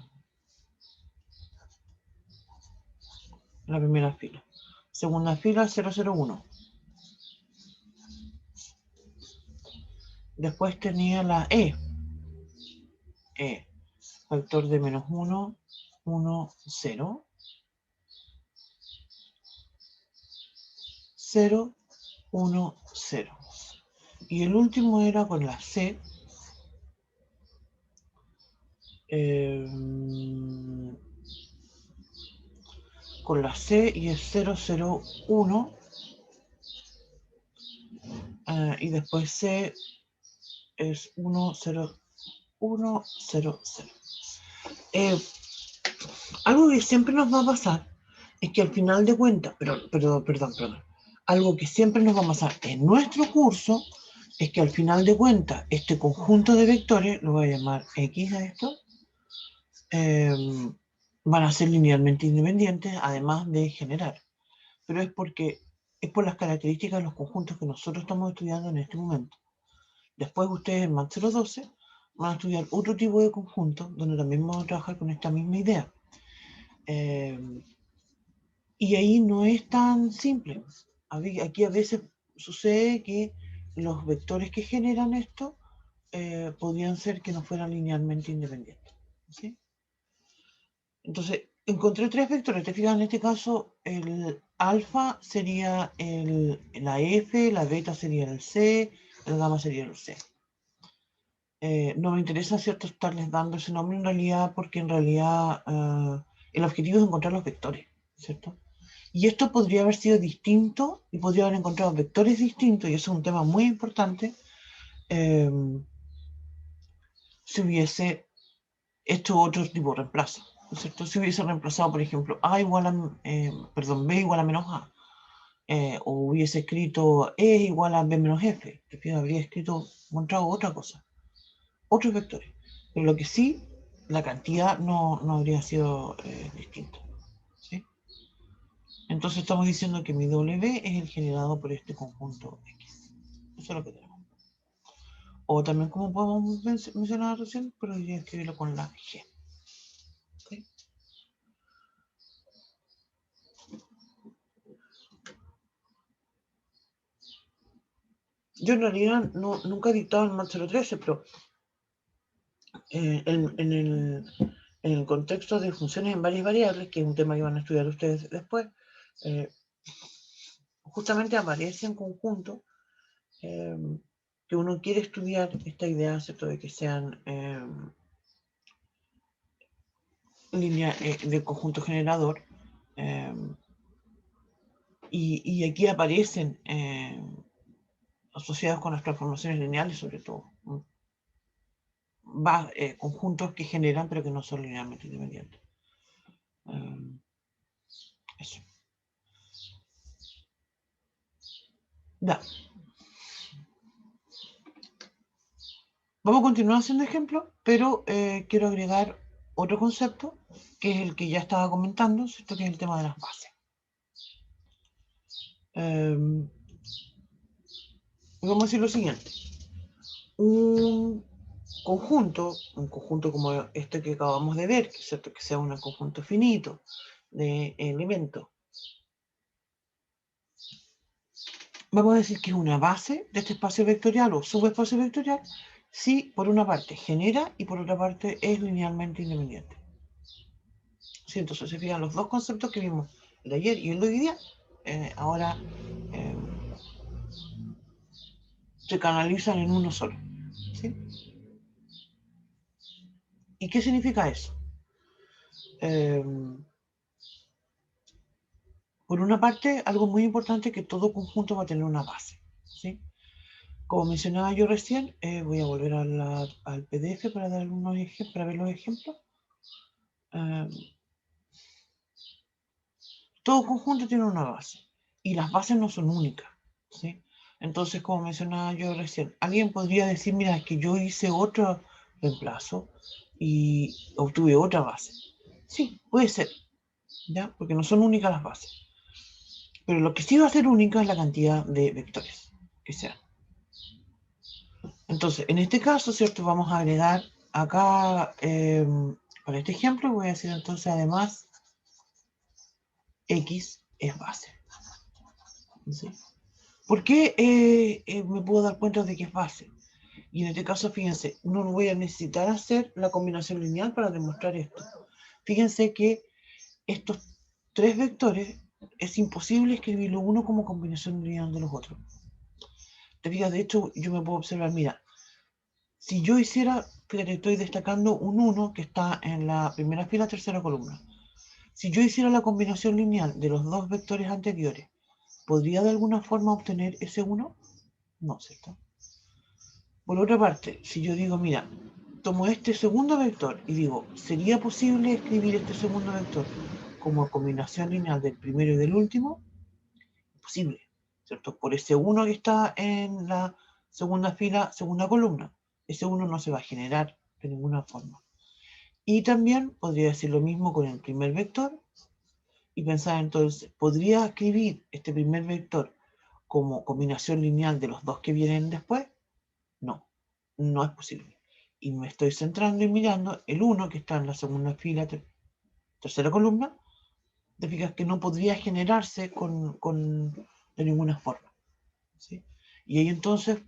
La primera fila. Segunda fila, 0, 0, 1. Después tenía la E. Factor de menos 1, 1, 0. 0, 1, 0. Y el último era con la C. Con la C y es 001 y después C es 10100. Algo que siempre nos va a pasar es que al final de cuentas, perdón, algo que siempre nos va a pasar en nuestro curso es que al final de cuentas este conjunto de vectores, lo voy a llamar X a esto, van a ser linealmente independientes además de generar. Pero es porque es por las características de los conjuntos que nosotros estamos estudiando en este momento. Después ustedes en Math 012 van a estudiar otro tipo de conjunto donde también vamos a trabajar con esta misma idea. Y ahí no es tan simple. Aquí a veces sucede que los vectores que generan esto podrían ser que no fueran linealmente independientes. ¿Sí? Entonces, encontré tres vectores. Te fijas, en este caso, el alfa sería la F, la beta sería el C, el gamma sería el C. No me interesa, ¿cierto?, estarles dando ese nombre en realidad, porque en realidad el objetivo es encontrar los vectores, ¿cierto? Y esto podría haber sido distinto y podría haber encontrado vectores distintos, y eso es un tema muy importante, si hubiese hecho otro tipo de reemplazo, ¿no es cierto? Si hubiese reemplazado, por ejemplo, A igual a, B igual a menos A, o hubiese escrito E igual a B menos F, habría escrito, encontrado otra cosa, otros vectores. Pero lo que sí, la cantidad no habría sido distinta. ¿Sí? Entonces estamos diciendo que mi W es el generado por este conjunto X. Eso es lo que tenemos. O también, como podemos mencionar recién, podría escribirlo con la G. ¿Okay? Yo en realidad nunca he dictado el MAT 013, pero en el contexto de funciones en varias variables, que es un tema que van a estudiar ustedes después, justamente aparece en conjunto que uno quiere estudiar esta idea, ¿cierto?, de que sean líneas de conjunto generador, y aquí aparecen asociados con las transformaciones lineales, sobre todo, conjuntos que generan pero que no son linealmente independientes. Eso. Ya. Vamos a continuar haciendo ejemplos, pero quiero agregar otro concepto, que es el que ya estaba comentando, ¿cierto?, que es el tema de las bases. Vamos a decir lo siguiente. Un conjunto como este que acabamos de ver, ¿cierto?, que sea un conjunto finito de elementos. Vamos a decir que es una base de este espacio vectorial o subespacio vectorial si por una parte genera y por otra parte es linealmente independiente. Sí, entonces se fijan los dos conceptos que vimos el de ayer y el de hoy día, ahora se canalizan en uno solo. ¿Sí? ¿Y qué significa eso? Por una parte, algo muy importante es que todo conjunto va a tener una base. ¿Sí? Como mencionaba yo recién, voy a volver al PDF para dar algunos ejemplos, para ver los ejemplos. Todo conjunto tiene una base y las bases no son únicas, ¿sí? Entonces, como mencionaba yo recién, alguien podría decir, mira, es que yo hice otro reemplazo y obtuve otra base. Sí, puede ser, ¿ya? Porque no son únicas las bases. Pero lo que sí va a ser única es la cantidad de vectores que sean. Entonces, en este caso, ¿cierto? Vamos a agregar acá, para este ejemplo, voy a decir entonces además, X es base. ¿Sí? ¿Por qué me puedo dar cuenta de que es base? Y en este caso, fíjense, no voy a necesitar hacer la combinación lineal para demostrar esto. Fíjense que estos tres vectores es imposible escribirlo uno como combinación lineal de los otros. Te fijas, de hecho, yo me puedo observar, mira, si yo hiciera, fíjate, estoy destacando un 1 que está en la primera fila, tercera columna. Si yo hiciera la combinación lineal de los dos vectores anteriores, ¿podría de alguna forma obtener ese 1? No, ¿cierto? Por otra parte, si yo digo, mira, tomo este segundo vector y digo, ¿sería posible escribir este segundo vector como combinación lineal del primero y del último? Imposible, ¿cierto? Por ese 1 que está en la segunda fila, segunda columna, ese 1 no se va a generar de ninguna forma. Y también podría decir lo mismo con el primer vector y pensar entonces, ¿podría escribir este primer vector como combinación lineal de los dos que vienen después? No, no es posible. Y me estoy centrando y mirando el 1 que está en la segunda fila, tercera columna, te fijas que no podría generarse de ninguna forma. ¿sí? Y ahí entonces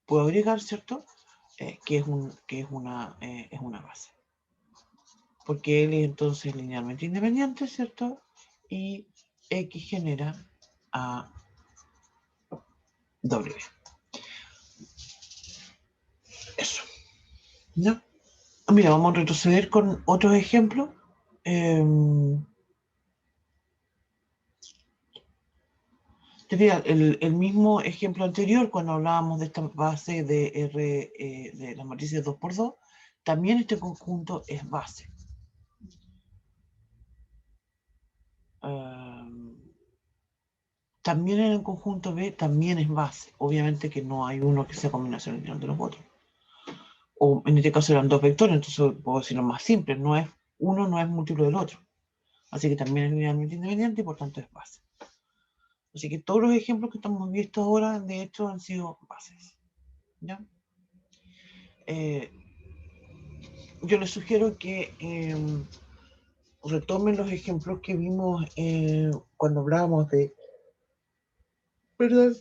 puedo agregar, ¿cierto? Que es una base. Porque L es entonces linealmente independiente, ¿cierto? Y X genera a W. Eso. ¿No? Mira, vamos a retroceder con otros ejemplos. El mismo ejemplo anterior, cuando hablábamos de esta base de R, de las matrices 2×2, también este conjunto es base. También en el conjunto B también es base. Obviamente que no hay uno que sea combinación lineal de los otros. O en este caso eran dos vectores, entonces puedo decirlo más simple. Uno no es múltiplo del otro. Así que también es linealmente independiente y por tanto es base. Así que todos los ejemplos que estamos viendo ahora, de hecho, han sido bases. ¿Ya? Yo les sugiero que retomen los ejemplos que vimos cuando hablábamos de... Perdón.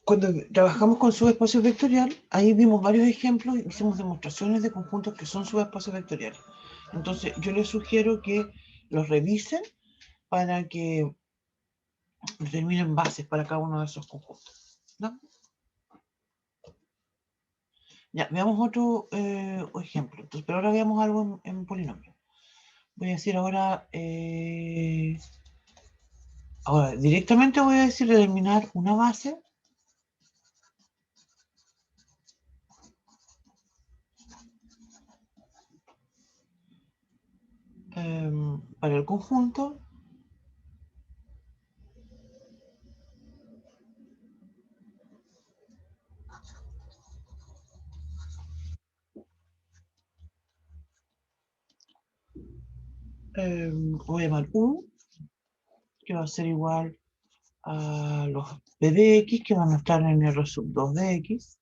Cuando trabajamos con subespacio vectorial, ahí vimos varios ejemplos, hicimos demostraciones de conjuntos que son subespacios vectoriales. Entonces, yo les sugiero que los revisen para que determinen bases para cada uno de esos conjuntos. ¿No? Ya, veamos otro ejemplo. Entonces, pero ahora veamos algo en polinomio. Voy a decir ahora, directamente voy a decir determinar una base para el conjunto voy a llamar U, que va a ser igual a los P de X, que van a estar en R sub 2 de X.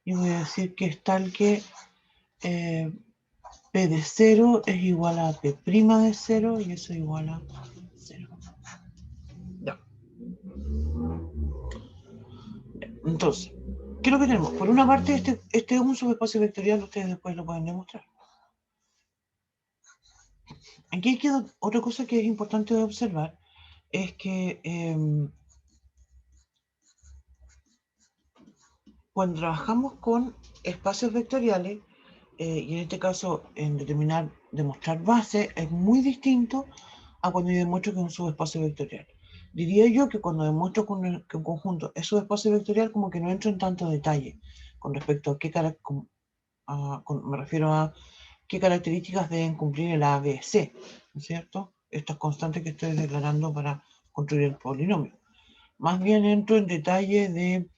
Y voy a decir que es tal que P de 0 es igual a P' de 0 y eso es igual a 0. Ya. Entonces, ¿qué es lo que tenemos? Por una parte, este es un subespacio vectorial, ustedes después lo pueden demostrar. Aquí queda otra cosa que es importante de observar, es que cuando trabajamos con espacios vectoriales, y en este caso en demostrar base, es muy distinto a cuando yo demuestro que es un subespacio vectorial. Diría yo que cuando demuestro que un conjunto es subespacio vectorial, como que no entro en tanto detalle con respecto a me refiero a qué características deben cumplir el A, B, C, ¿no es cierto? Estas constantes que estoy declarando para construir el polinomio. Más bien entro en detalle de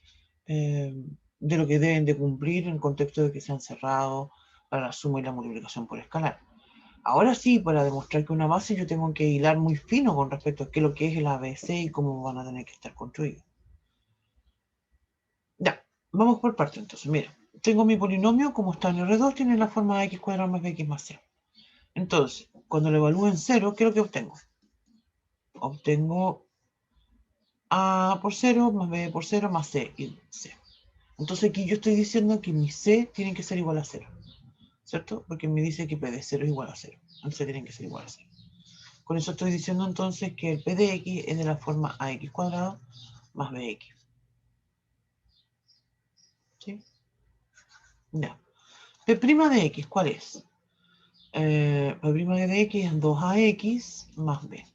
lo que deben de cumplir en el contexto de que sean cerrados para la suma y la multiplicación por escalar. Ahora sí, para demostrar que una base yo tengo que hilar muy fino con respecto a qué es lo que es el ABC y cómo van a tener que estar construidos. Ya, vamos por parte entonces. Mira, tengo mi polinomio, como está en R2, tiene la forma de x cuadrado más bx más c. Entonces, cuando lo evalúo en 0, ¿qué es lo que obtengo? Obtengo a por 0 más b por 0 más c y c. Entonces aquí yo estoy diciendo que mi c tiene que ser igual a 0, ¿cierto? Porque me dice que p de 0 es igual a 0. Entonces tienen que ser igual a 0. Con eso estoy diciendo entonces que el p de x es de la forma ax cuadrado más bx. ¿Sí? Ya. P' de x, ¿cuál es? P' de x es 2ax más b.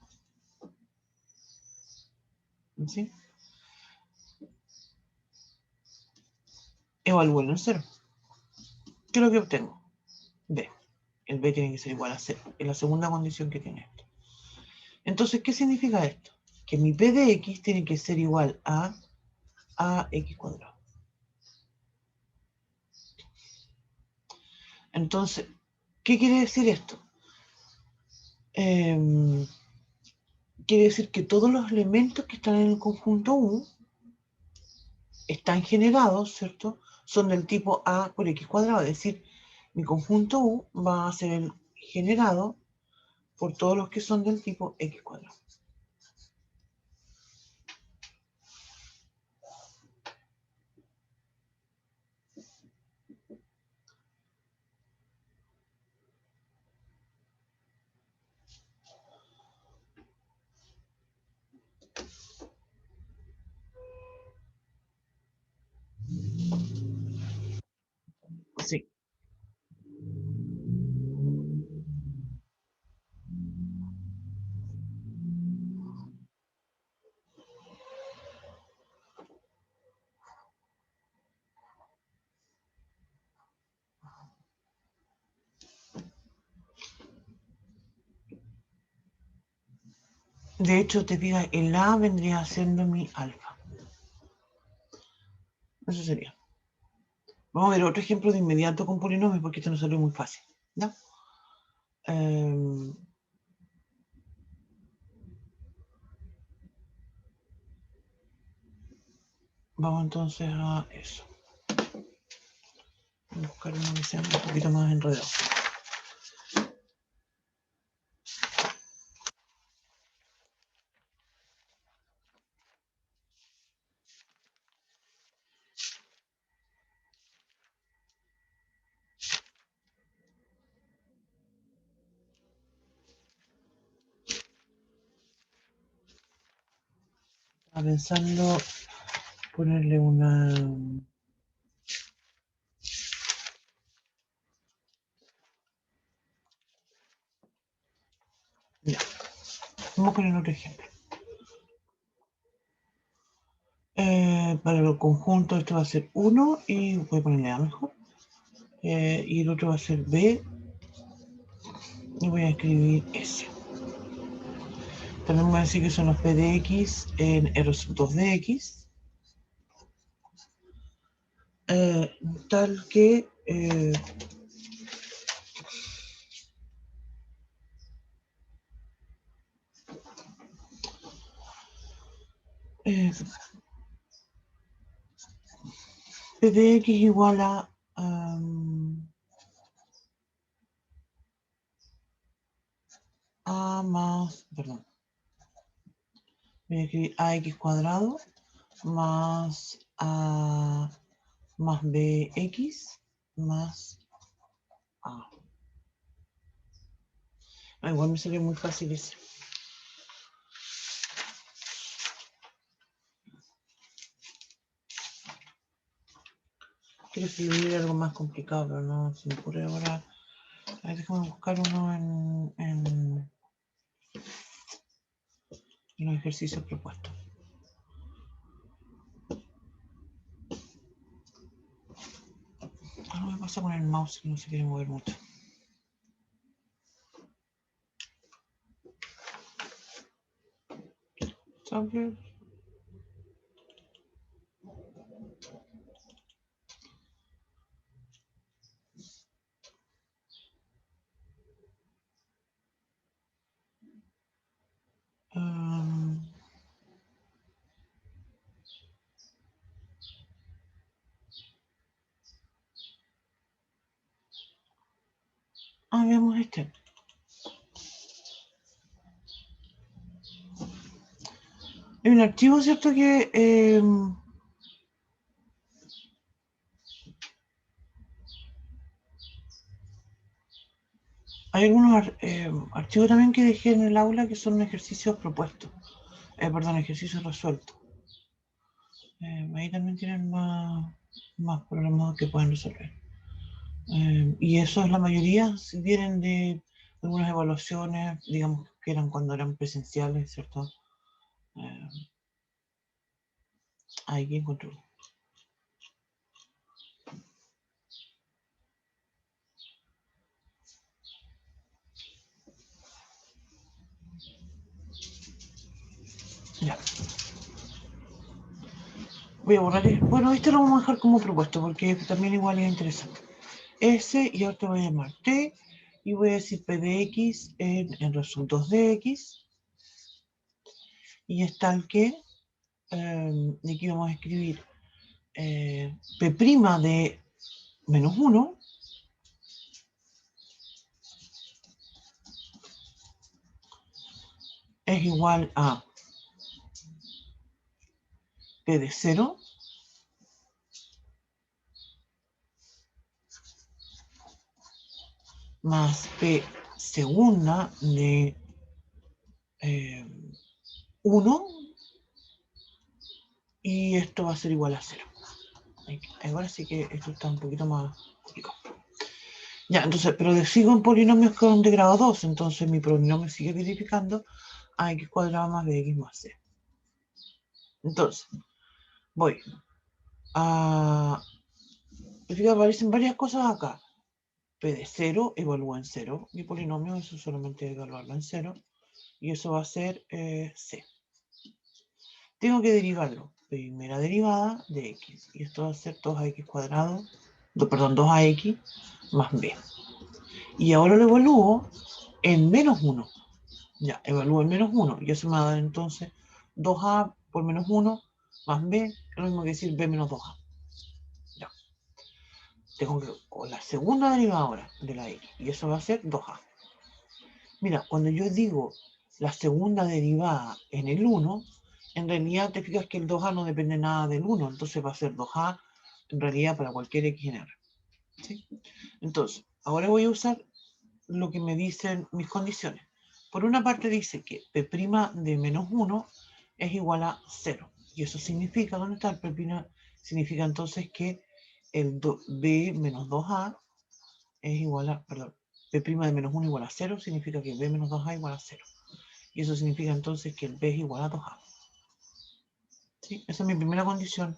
¿Sí? Evalúenlo en 0. ¿Qué es lo que obtengo? B. El b tiene que ser igual a 0. Es la segunda condición que tiene esto. Entonces, ¿qué significa esto? Que mi p de x tiene que ser igual a ax cuadrado. Entonces, ¿qué quiere decir esto? Quiere decir que todos los elementos que están en el conjunto U están generados, ¿cierto? Son del tipo A por X cuadrado, es decir, mi conjunto U va a ser generado por todos los que son del tipo X cuadrado. De hecho, te diga, el A vendría siendo mi alfa. Eso sería. Vamos a ver otro ejemplo de inmediato con polinomios porque esto nos salió muy fácil. ¿No? Vamos entonces a eso. Voy a buscar uno que sea un poquito más enredado. Estaba pensando ponerle una... Ya. Vamos a poner otro ejemplo. Para los conjuntos esto va a ser 1 y voy a ponerle A mejor. Y el otro va a ser B y voy a escribir S. También voy a decir que son los P de X en R sub 2 de X. Tal que P de X igual a A más, perdón, voy a escribir AX cuadrado más A más BX más A. Igual me salió muy fácil ese. Quiero escribir algo más complicado, pero no se me ocurre ahora. A ver, déjame buscar uno en los ejercicios propuestos. Algo me pasa con el mouse que no se quiere mover mucho. ¿Sabes? Veamos este. Hay un archivo, ¿cierto? Que hay algunos archivos también que dejé en el aula que son ejercicios propuestos. Perdón, ejercicios resueltos. Ahí también tienen más problemas que pueden resolver. Y eso es la mayoría, si vienen de algunas evaluaciones, digamos que eran cuando eran presenciales, ¿cierto? Ahí que encontré. Ya. Voy a borrar. Bueno, este lo vamos a dejar como propuesto porque también igual es interesante. S y ahora te voy a llamar T y voy a decir P de X en resultados de X. Y es tal que, y aquí vamos a escribir P' de menos 1 es igual a P de 0 más P segunda de 1 y esto va a ser igual a 0. Ahora sí que esto está un poquito más complicado. Ya, entonces, pero sigo en polinomios con de grado 2, entonces mi polinomio sigue verificando a x cuadrado más bx más c. Entonces, voy a... aparecen varias cosas acá. P de 0 evalúa en 0. Mi polinomio, eso solamente evaluarlo en 0. y eso va a ser C. Tengo que derivarlo. Primera derivada de x, y esto va a ser 2ax cuadrado, perdón, 2ax más b. Y ahora lo evalúo en menos 1. Ya, evalúo en menos 1, y eso me va a dar entonces 2a por menos 1 más b, es lo mismo que decir b menos 2a. Ya. Tengo que, con la segunda derivada ahora de la x, y eso va a ser 2a. Mira, cuando yo digo la segunda derivada en el 1, en realidad te fijas que el 2a no depende nada del 1, entonces va a ser 2a en realidad para cualquier x en R. ¿Sí? Entonces, ahora voy a usar lo que me dicen mis condiciones. Por una parte dice que p' de menos 1 es igual a 0. Y eso significa, ¿dónde está el p'? Significa entonces que el b menos 2a es igual a, perdón, p' de menos 1 igual a 0, significa que b menos 2a igual a 0. Y eso significa entonces que el b es igual a 2a. ¿Sí? Esa es mi primera condición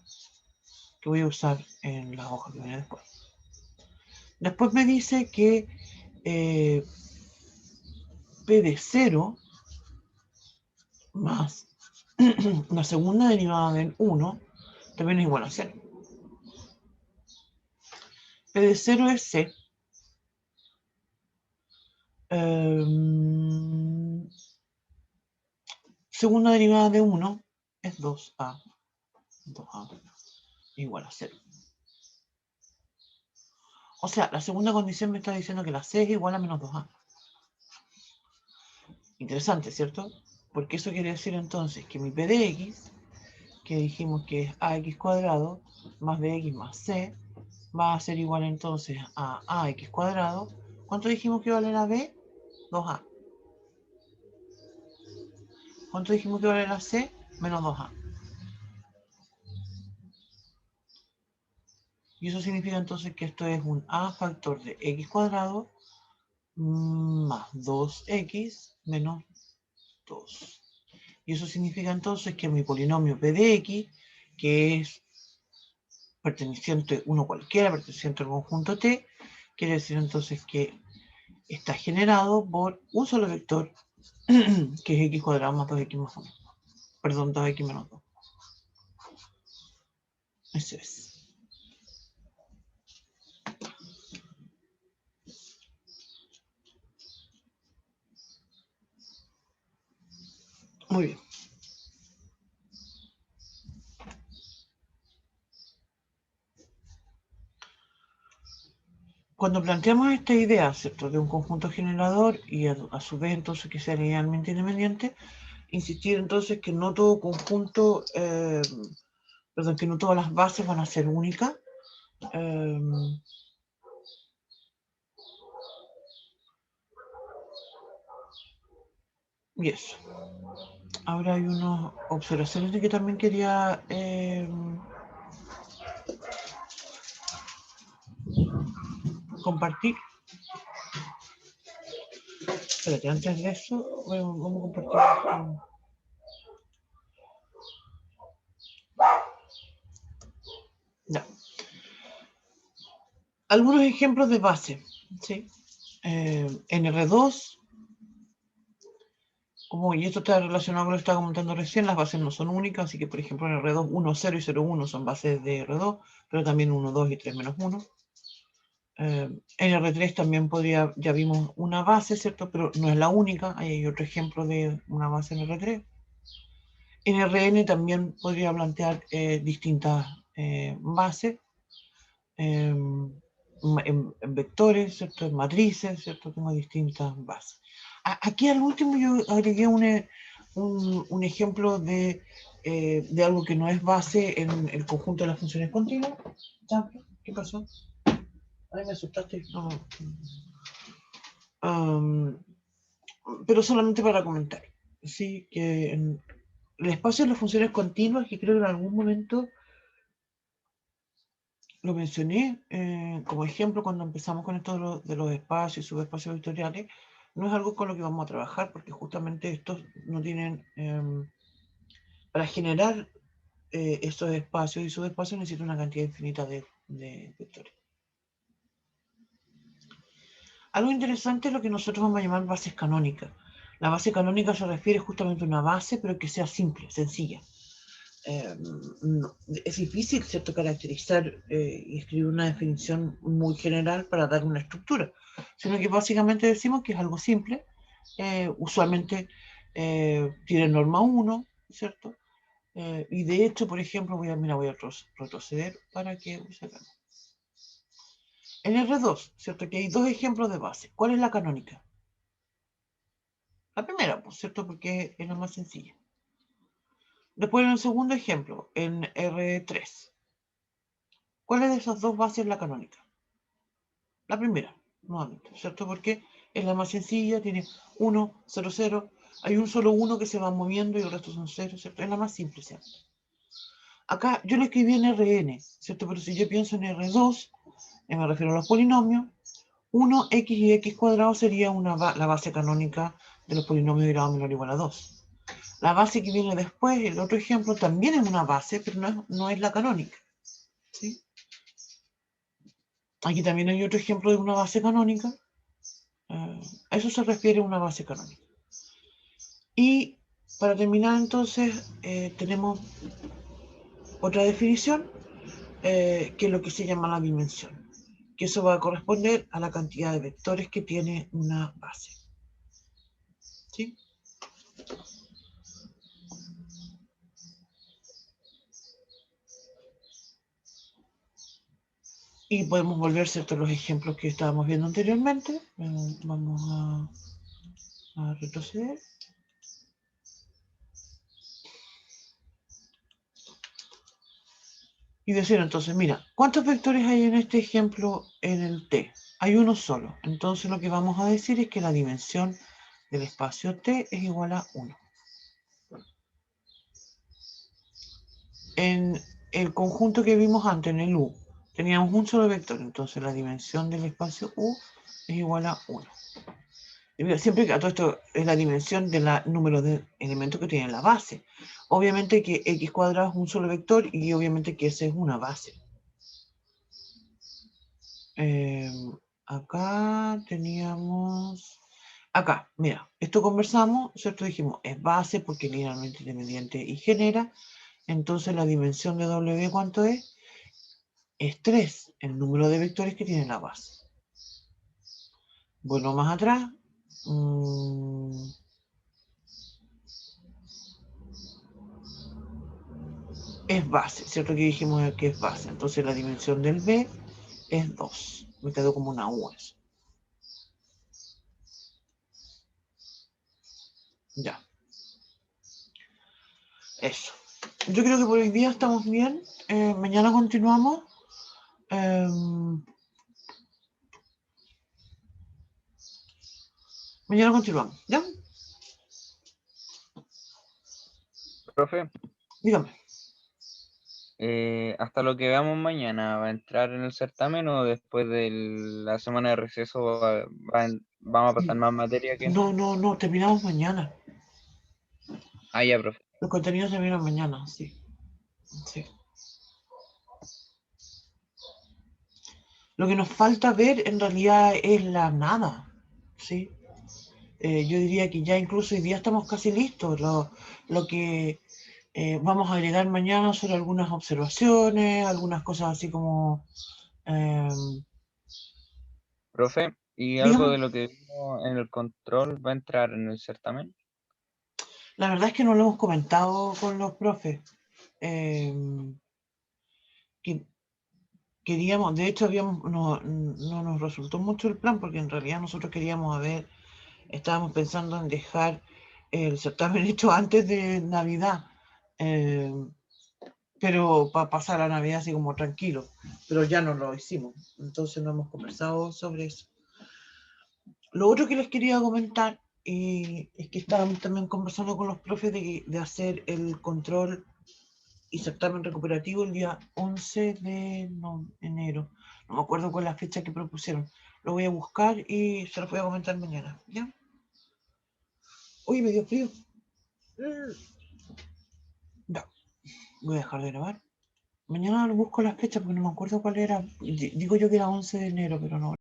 que voy a usar en la hoja que viene después. Después me dice que p de 0 más la segunda derivada del 1 también es igual a 0. P de 0 es C. Segunda derivada de 1 es 2a. 2a igual a 0. O sea, la segunda condición me está diciendo que la C es igual a menos 2a. Interesante, ¿cierto? Porque eso quiere decir entonces que mi P de x, que dijimos que es ax cuadrado más bx más c, va a ser igual entonces a ax cuadrado. ¿Cuánto dijimos que vale la b? 2a. ¿Cuánto dijimos que vale la c? Menos 2a. Y eso significa entonces que esto es un a factor de x cuadrado más 2x menos 2. Y eso significa entonces que mi polinomio p de x, que es perteneciente, uno cualquiera, perteneciente al conjunto T, quiere decir entonces que está generado por un solo vector, que es x cuadrado más 2x más 1. Perdón, 2x menos 2. Eso es. Muy bien. Cuando planteamos esta idea, ¿cierto?, de un conjunto generador y a su vez entonces que sea linealmente independiente, insistir entonces que no todo conjunto, perdón, que no todas las bases van a ser únicas. Y eso. Ahora hay unas observaciones de que también quería compartir. Espérate, antes de eso, vamos a compartir. Ya. Algunos ejemplos de base, ¿sí? En R2, y esto está relacionado con lo que estaba comentando recién, las bases no son únicas, así que por ejemplo en R2 1, 0 y 0, 1 son bases de R2, pero también 1, 2 y 3 menos 1. En R3 también ya vimos una base, ¿cierto? Pero no es la única, ahí hay otro ejemplo de una base en R3. En Rn también podría plantear distintas bases, en vectores, ¿cierto?, en matrices, ¿cierto? Tengo distintas bases. Aquí al último yo agregué un ejemplo de algo que no es base en el conjunto de las funciones continuas. ¿Qué pasó? Ay, me asustaste. No. Pero solamente para comentar. Sí, que en el espacio de las funciones continuas, que creo que en algún momento lo mencioné como ejemplo cuando empezamos con esto de los espacios y subespacios vectoriales, no es algo con lo que vamos a trabajar porque justamente estos no tienen, para generar estos espacios y subespacios necesita una cantidad infinita de vectores. Algo interesante es lo que nosotros vamos a llamar bases canónicas. La base canónica se refiere justamente a una base, pero que sea simple, sencilla. Es difícil, ¿cierto?, caracterizar y escribir una definición muy general para dar una estructura, sino que básicamente decimos que es algo simple, usualmente tiene norma 1, ¿cierto? Y de hecho, por ejemplo, voy a retroceder para que sepamos. En R2, ¿cierto?, que hay dos ejemplos de base. ¿Cuál es la canónica? La primera, pues, ¿cierto?, porque es la más sencilla. Después, en el segundo ejemplo, en R3. ¿Cuál es de esas dos bases la canónica? La primera, nuevamente, ¿cierto? Porque es la más sencilla, tiene 1, 0, 0. Hay un solo 1 que se va moviendo y el resto son 0, ¿cierto? Es la más simple, ¿cierto? Acá yo lo escribí en Rn, ¿cierto? Pero si yo pienso en R2, me refiero a los polinomios, 1x y x cuadrado sería la base canónica de los polinomios de grado menor o igual a 2. La base que viene después, el otro ejemplo, también es una base, pero no es la canónica, ¿sí? Aquí también hay otro ejemplo de una base canónica. A eso se refiere una base canónica. Y para terminar, entonces, tenemos otra definición, que es lo que se llama la dimensión, que eso va a corresponder a la cantidad de vectores que tiene una base. ¿Sí? Y podemos volver, ¿cierto?, los ejemplos que estábamos viendo anteriormente. Vamos a retroceder. Y decir entonces, mira, ¿cuántos vectores hay en este ejemplo en el T? Hay uno solo. Entonces lo que vamos a decir es que la dimensión del espacio T es igual a 1. En el conjunto que vimos antes, en el U, teníamos un solo vector. Entonces la dimensión del espacio U es igual a 1. Siempre que a todo esto es la dimensión del número de elementos que tiene la base. Obviamente que x cuadrado es un solo vector y obviamente que esa es una base. Acá teníamos... Acá, mira, esto conversamos, ¿cierto? Dijimos, es base porque es linealmente independiente y genera. Entonces la dimensión de W, ¿cuánto es? Es 3, el número de vectores que tiene la base. Bueno, más atrás. Es base, ¿cierto? Que dijimos que es base. Entonces la dimensión del B es 2. Me quedó como una U eso. Ya. Eso. Yo creo que por hoy día estamos bien. Mañana continuamos. Mañana continuamos, ¿ya? Profe, Dígame. hasta lo que veamos mañana, ¿va a entrar en el certamen o después de la semana de receso vamos a pasar más materia que? No, terminamos mañana. Ah, ya, profe. Los contenidos terminan mañana, sí. Sí. Lo que nos falta ver en realidad es la nada, ¿sí? Yo diría que ya incluso hoy día estamos casi listos. Lo que vamos a agregar mañana son algunas observaciones, algunas cosas así como... Profe, ¿y algo dígame. de lo que vimos en el control va a entrar en el certamen? La verdad es que no lo hemos comentado con los profes. Queríamos, de hecho, no nos resultó mucho el plan porque en realidad nosotros estábamos pensando en dejar el certamen hecho antes de Navidad, pero para pasar la Navidad así como tranquilo, pero ya no lo hicimos, entonces no hemos conversado sobre eso. Lo otro que les quería comentar es que estábamos también conversando con los profes de hacer el control y certamen recuperativo el día 11 de enero. No me acuerdo cuál es la fecha que propusieron. Lo voy a buscar y se lo voy a comentar mañana. ¿Ya? Uy, me dio frío. Ya, voy a dejar de grabar. Mañana lo busco la fecha porque no me acuerdo cuál era. Digo yo que era 11 de enero, pero no.